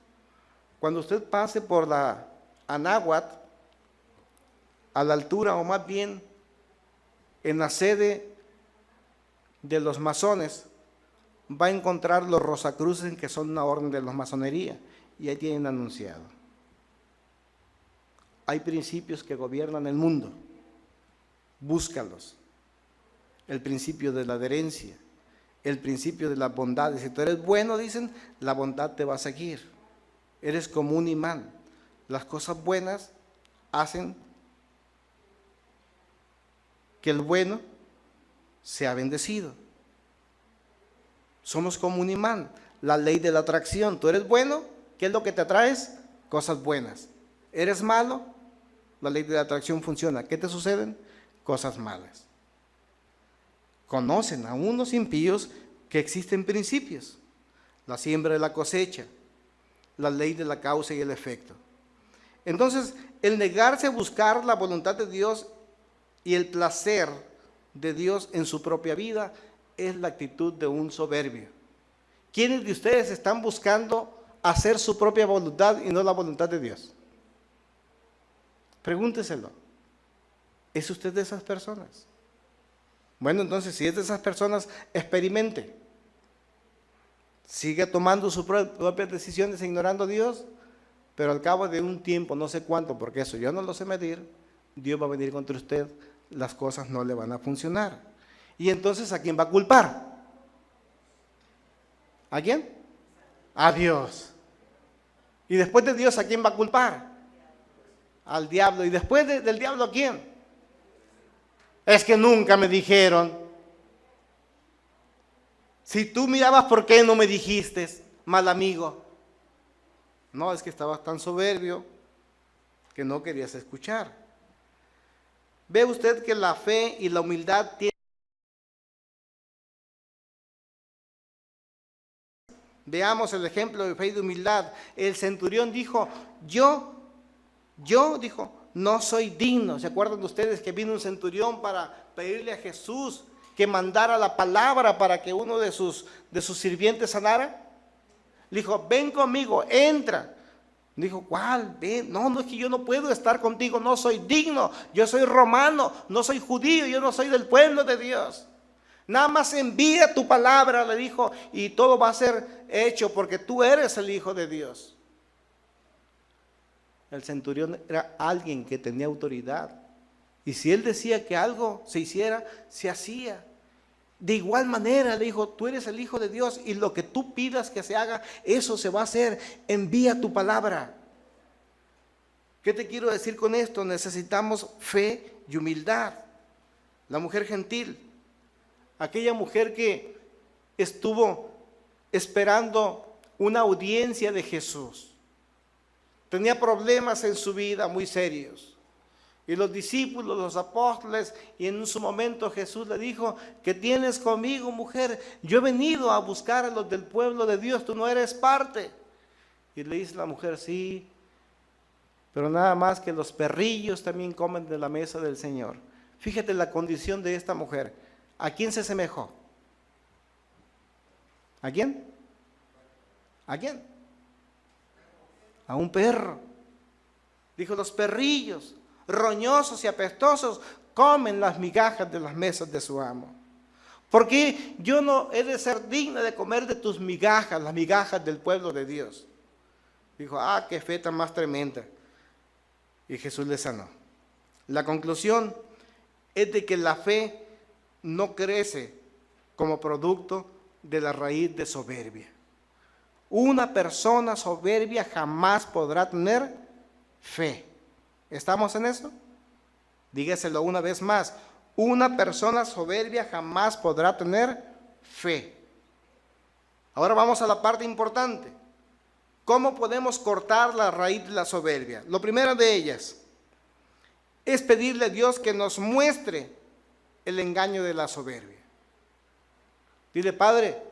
[SPEAKER 1] Cuando usted pase por la Anáhuac, a la altura o más bien en la sede de los masones, va a encontrar los Rosacruces, que son una orden de la masonería, y ahí tienen anunciado. Hay principios que gobiernan el mundo, búscalos. El principio de la adherencia, el principio de la bondad. Si tú eres bueno, dicen, la bondad te va a seguir. Eres como un imán. Las cosas buenas hacen que el bueno sea bendecido. Somos como un imán. La ley de la atracción. Tú eres bueno, ¿qué es lo que te atraes? Cosas buenas. ¿Eres malo? La ley de la atracción funciona. ¿Qué te suceden? Cosas malas. Conocen a unos impíos que existen principios. La siembra y la cosecha. La ley de la causa y el efecto. Entonces, el negarse a buscar la voluntad de Dios y el placer de Dios en su propia vida es la actitud de un soberbio. ¿Quiénes de ustedes están buscando hacer su propia voluntad y no la voluntad de Dios? Pregúnteselo. ¿Es usted de esas personas? Bueno, entonces, si es de esas personas, experimente. Sigue tomando sus propias decisiones e ignorando a Dios, pero al cabo de un tiempo, no sé cuánto, porque eso yo no lo sé medir, Dios va a venir contra usted, las cosas no le van a funcionar. Y entonces, ¿a quién va a culpar? ¿A quién? A Dios. Y después de Dios, ¿a quién va a culpar? Al diablo. ¿Y después del diablo a quién? Es que nunca me dijeron. Si tú mirabas, ¿por qué no me dijiste, mal amigo? No, es que estabas tan soberbio que no querías escuchar. Ve usted que la fe y la humildad tienen. Veamos el ejemplo de fe y de humildad. El centurión dijo, dijo, no soy digno. ¿Se acuerdan ustedes que vino un centurión para pedirle a Jesús que mandara la palabra para que uno de sus sirvientes sanara? Le dijo, ven conmigo, entra. Dijo, ¿cuál? Ven. No, es que yo no puedo estar contigo, no soy digno. Yo soy romano, no soy judío, yo no soy del pueblo de Dios. Nada más envía tu palabra, le dijo, y todo va a ser hecho porque tú eres el Hijo de Dios. El centurión era alguien que tenía autoridad. Y si él decía que algo se hiciera, se hacía. De igual manera le dijo, tú eres el Hijo de Dios y lo que tú pidas que se haga, eso se va a hacer. Envía tu palabra. ¿Qué te quiero decir con esto? Necesitamos fe y humildad. La mujer gentil, aquella mujer que estuvo esperando una audiencia de Jesús, tenía problemas en su vida muy serios. Y los discípulos, los apóstoles, y en su momento Jesús le dijo, ¿qué tienes conmigo, mujer? Yo he venido a buscar a los del pueblo de Dios, tú no eres parte. Y le dice la mujer, sí, pero nada más que los perrillos también comen de la mesa del Señor. Fíjate la condición de esta mujer. ¿A quién se asemejó? ¿A quién? ¿A quién? A un perro. Dijo, los perrillos roñosos y apestosos comen las migajas de las mesas de su amo. Porque yo no he de ser digna de comer de tus migajas, las migajas del pueblo de Dios. Dijo, qué fe tan más tremenda. Y Jesús le sanó. La conclusión es de que la fe no crece como producto de la raíz de soberbia. Una persona soberbia jamás podrá tener fe. ¿Estamos en eso? Dígaselo una vez más. Una persona soberbia jamás podrá tener fe. Ahora vamos a la parte importante. ¿Cómo podemos cortar la raíz de la soberbia? Lo primero de ellas es pedirle a Dios que nos muestre el engaño de la soberbia. Dile, Padre,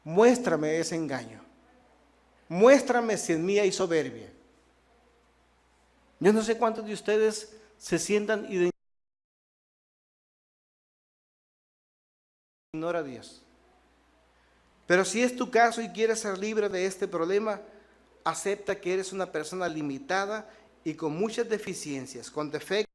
[SPEAKER 1] muéstrame ese engaño. Muéstrame si en mí hay soberbia. Yo no sé cuántos de ustedes se sientan y ignora a Dios. Pero si es tu caso y quieres ser libre de este problema, acepta que eres una persona limitada y con muchas deficiencias, con defectos.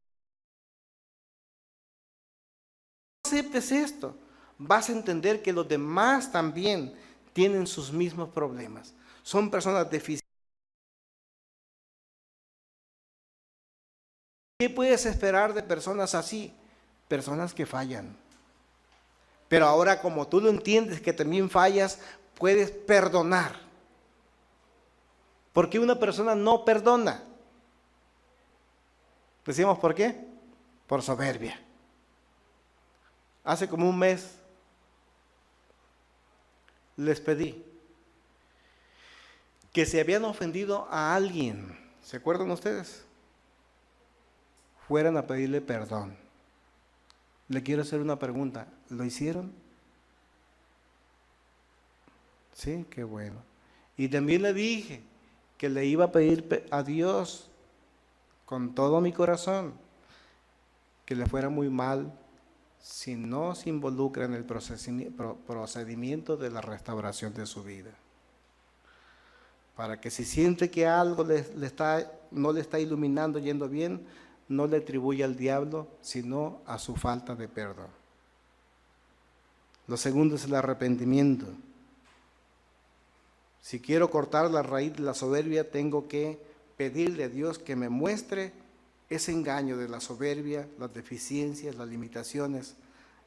[SPEAKER 1] No aceptes esto, vas a entender que los demás también tienen sus mismos problemas. Son personas deficientes. ¿Qué puedes esperar de personas así? Personas que fallan. Pero ahora, como tú lo entiendes que también fallas, puedes perdonar. ¿Por qué una persona no perdona? Decimos, ¿por qué? Por soberbia. Hace como un mes les pedí que si habían ofendido a alguien, ¿se acuerdan ustedes? Fueran a pedirle perdón. Le quiero hacer una pregunta. ¿Lo hicieron? Sí, qué bueno. Y también le dije que le iba a pedir a Dios con todo mi corazón que le fuera muy mal si no se involucra en el procedimiento de la restauración de su vida. Para que si siente que algo no le está iluminando, yendo bien, no le atribuya al diablo, sino a su falta de perdón. Lo segundo es el arrepentimiento. Si quiero cortar la raíz de la soberbia, tengo que pedirle a Dios que me muestre ese engaño de la soberbia, las deficiencias, las limitaciones,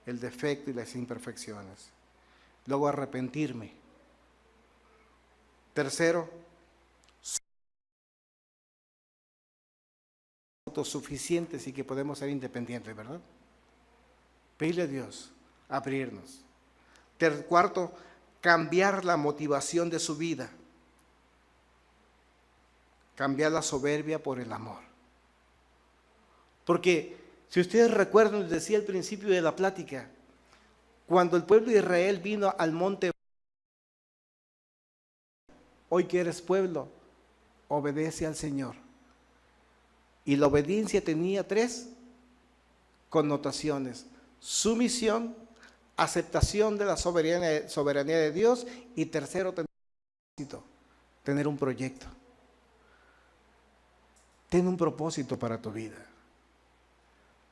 [SPEAKER 1] el defecto y las imperfecciones. Luego arrepentirme. Tercero, autosuficientes y que podemos ser independientes, ¿verdad? Pedirle a Dios abrirnos. Cuarto, cambiar la motivación de su vida. Cambiar la soberbia por el amor. Porque si ustedes recuerdan, les decía al principio de la plática, cuando el pueblo de Israel vino al monte, hoy que eres pueblo, obedece al Señor. Y la obediencia tenía 3 connotaciones: sumisión, aceptación de la soberanía de Dios, y tercero, tener un proyecto. Ten un propósito para tu vida.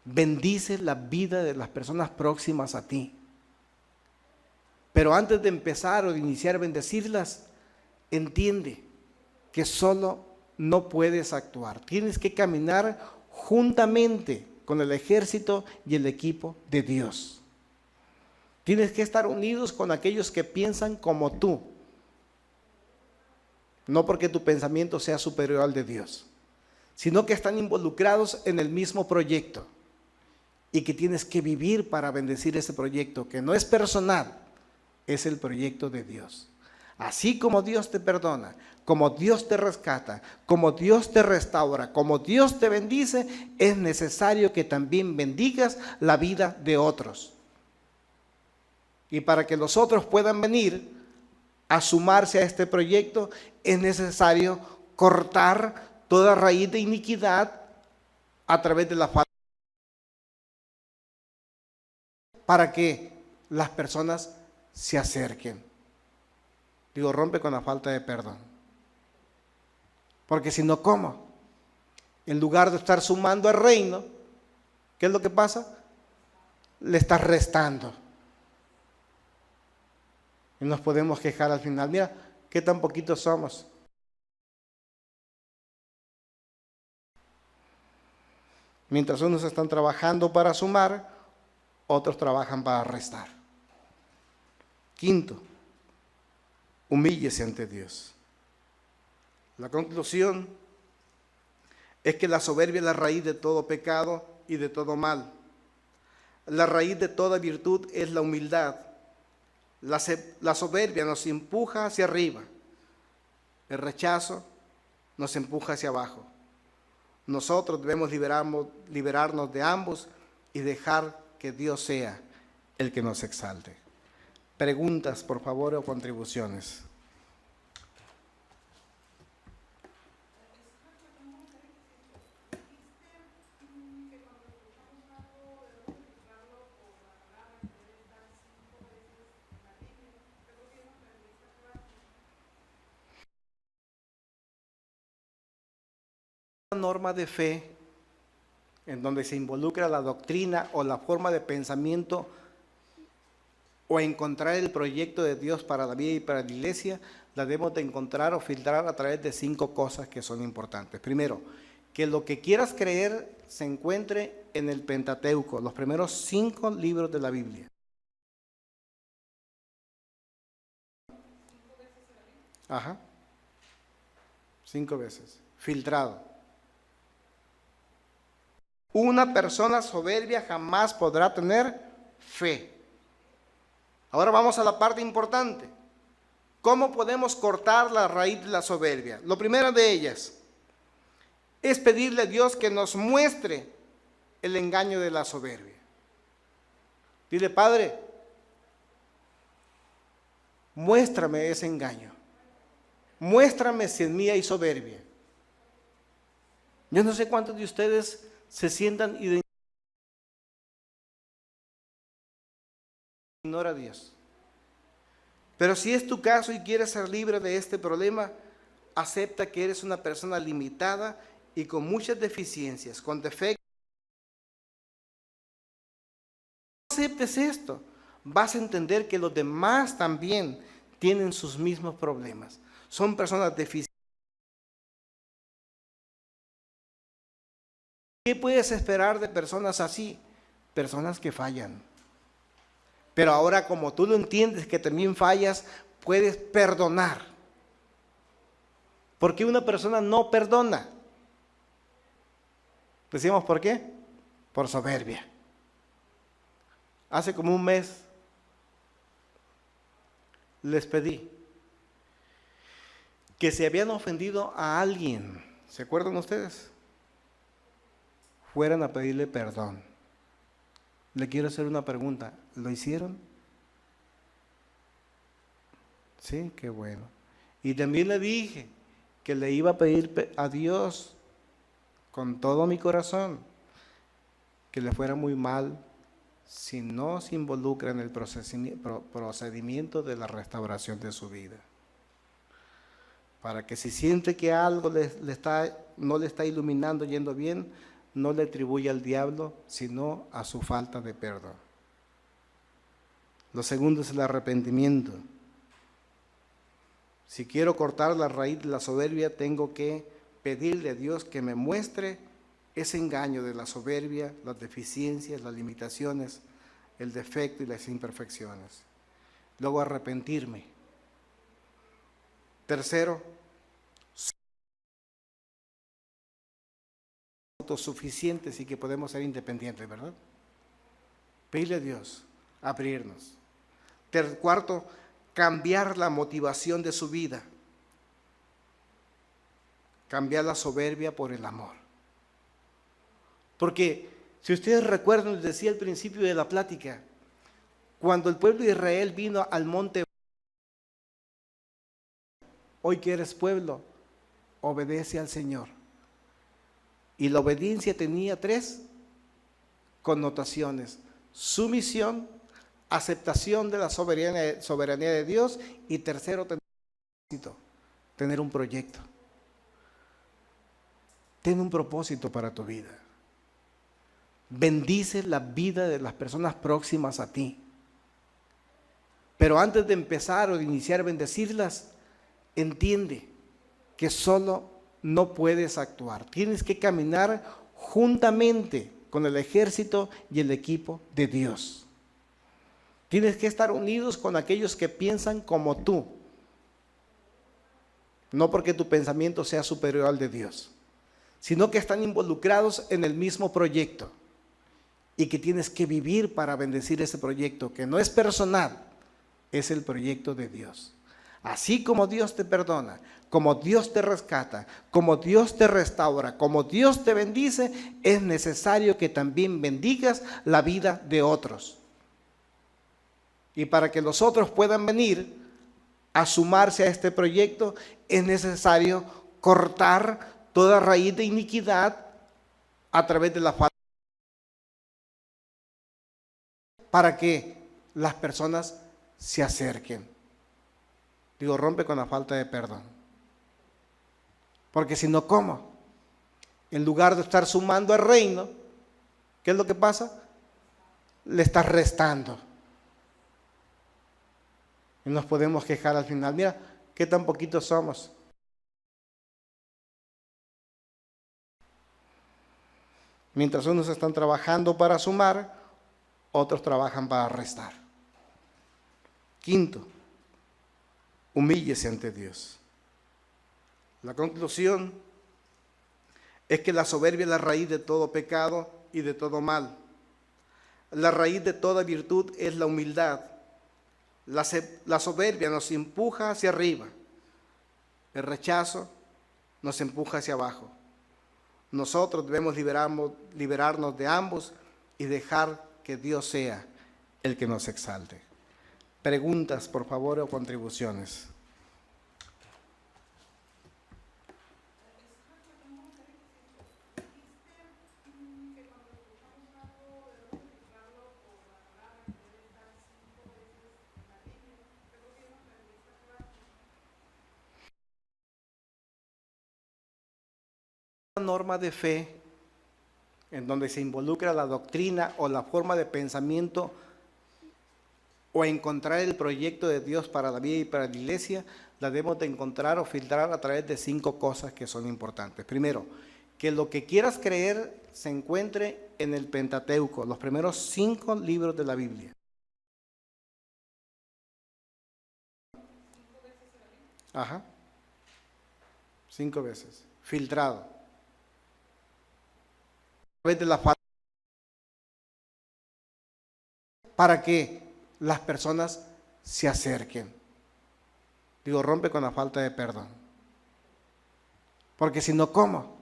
[SPEAKER 1] Bendice la vida de las personas próximas a ti. Pero antes de empezar o de iniciar a bendecirlas, entiende que solo no puedes actuar. Tienes que caminar juntamente con el ejército y el equipo de Dios. Tienes que estar unidos con aquellos que piensan como tú. No porque tu pensamiento sea superior al de Dios, sino que están involucrados en el mismo proyecto y que tienes que vivir para bendecir ese proyecto, que no es personal, es el proyecto de Dios. Así como Dios te perdona, como Dios te rescata, como Dios te restaura, como Dios te bendice, es necesario que también bendigas la vida de otros. Y para que los otros puedan venir a sumarse a este proyecto, es necesario cortar toda raíz de iniquidad a través de la falta, para que las personas se acerquen. Digo, rompe con la falta de perdón. Porque si no, ¿cómo? En lugar de estar sumando al reino, ¿qué es lo que pasa? Le estás restando. Y nos podemos quejar al final. Mira, ¿qué tan poquitos somos? Mientras unos están trabajando para sumar, otros trabajan para restar. Quinto, humíllese ante Dios. La conclusión es que la soberbia es la raíz de todo pecado y de todo mal. La raíz de toda virtud es la humildad. La soberbia nos empuja hacia arriba. El rechazo nos empuja hacia abajo. Nosotros debemos liberarnos de ambos y dejar que Dios sea el que nos exalte. Preguntas, por favor, o contribuciones. Una norma de fe en donde se involucra la doctrina o la forma de pensamiento o encontrar el proyecto de Dios para la vida y para la iglesia, la debemos de encontrar o filtrar a través de 5 cosas que son importantes. Primero, que lo que quieras creer se encuentre en el Pentateuco, los primeros 5 libros de la Biblia. Ajá. 5 veces. Filtrado. Una persona soberbia jamás podrá tener fe. Ahora vamos a la parte importante. ¿Cómo podemos cortar la raíz de la soberbia? Lo primero de ellas es pedirle a Dios que nos muestre el engaño de la soberbia. Dile, Padre, muéstrame ese engaño. Muéstrame si en mí hay soberbia. Yo no sé cuántos de ustedes se sientan identificados. Ignora a Dios. Pero si es tu caso y quieres ser libre de este problema, acepta que eres una persona limitada y con muchas deficiencias, con defectos. No aceptes esto, vas a entender que los demás también tienen sus mismos problemas. Son personas deficientes. ¿Qué puedes esperar de personas así? Personas que fallan. Pero ahora, como tú lo entiendes que también fallas, puedes perdonar. Porque una persona no perdona. Decíamos, ¿por qué? Por soberbia. Hace como un mes les pedí que si habían ofendido a alguien, ¿se acuerdan ustedes? Fueran a pedirle perdón. Le quiero hacer una pregunta. ¿Lo hicieron? Sí, qué bueno. Y también le dije que le iba a pedir a Dios con todo mi corazón que le fuera muy mal si no se involucra en el procedimiento de la restauración de su vida. Para que si siente que algo no le está iluminando, yendo bien, no le atribuya al diablo, sino a su falta de perdón. Lo segundo es el arrepentimiento. Si quiero cortar la raíz de la soberbia, tengo que pedirle a Dios que me muestre ese engaño de la soberbia, las deficiencias, las limitaciones, el defecto y las imperfecciones. Luego arrepentirme. Tercero, autosuficientes y que podemos ser independientes, ¿verdad? Pedirle a Dios, abrirnos. Cuarto, cambiar la motivación de su vida. Cambiar la soberbia por el amor. Porque si ustedes recuerdan, les decía al principio de la plática, cuando el pueblo de Israel vino al monte, hoy que eres pueblo, obedece al Señor. Y la obediencia tenía 3 connotaciones: sumisión, aceptación de la soberanía de Dios, y tercero, tener un proyecto. Ten un propósito para tu vida. Bendice la vida de las personas próximas a ti. Pero antes de empezar o de iniciar a bendecirlas, entiende que solo no puedes actuar. Tienes que caminar juntamente con el ejército y el equipo de Dios. Tienes que estar unidos con aquellos que piensan como tú. No porque tu pensamiento sea superior al de Dios, sino que están involucrados en el mismo proyecto y que tienes que vivir para bendecir ese proyecto, que no es personal, es el proyecto de Dios. Así como Dios te perdona, como Dios te rescata, como Dios te restaura, como Dios te bendice, es necesario que también bendigas la vida de otros. Y para que los otros puedan venir a sumarse a este proyecto, es necesario cortar toda raíz de iniquidad a través de la falta, para que las personas se acerquen. Digo, rompe con la falta de perdón. Porque si no, ¿cómo? En lugar de estar sumando al reino, ¿qué es lo que pasa? Le estás restando. Y nos podemos quejar al final. Mira, qué tan poquitos somos. Mientras unos están trabajando para sumar, otros trabajan para restar. Quinto, humíllese ante Dios. La conclusión es que la soberbia es la raíz de todo pecado y de todo mal. La raíz de toda virtud es la humildad. La soberbia nos empuja hacia arriba. El rechazo nos empuja hacia abajo. Nosotros debemos liberarnos de ambos y dejar que Dios sea el que nos exalte. Preguntas, por favor, o contribuciones. Norma de fe en donde se involucra la doctrina o la forma de pensamiento o encontrar el proyecto de Dios para la vida y para la iglesia, la debemos de encontrar o filtrar a través de 5 cosas que son importantes. Primero, que lo que quieras creer se encuentre en el Pentateuco, los primeros 5 libros de la Biblia. Ajá. 5 veces. Filtrado. través de la falta, para que las personas se acerquen. Digo, rompe con la falta de perdón. Porque si no, ¿cómo?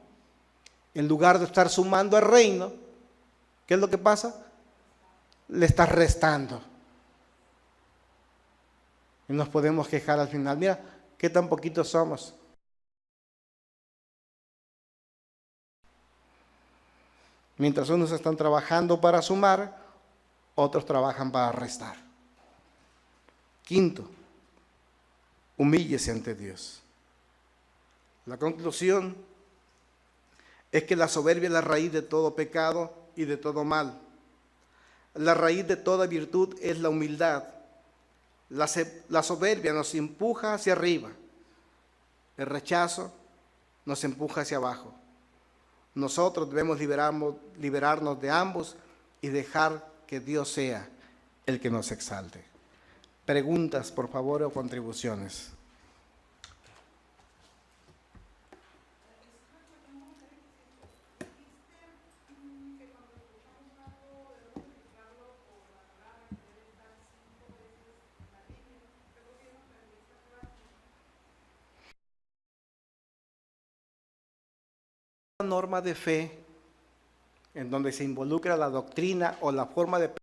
[SPEAKER 1] En lugar de estar sumando al reino, ¿qué es lo que pasa? Le estás restando. Y nos podemos quejar al final. Mira, qué tan poquitos somos. Mientras unos están trabajando para sumar, otros trabajan para restar. Quinto, humíllese ante Dios. La conclusión es que la soberbia es la raíz de todo pecado y de todo mal. La raíz de toda virtud es la humildad. La soberbia nos empuja hacia arriba. El rechazo nos empuja hacia abajo. Nosotros debemos liberarnos de ambos y dejar que Dios sea el que nos exalte. Preguntas, por favor, o contribuciones. Una norma de fe en donde se involucra la doctrina o la forma de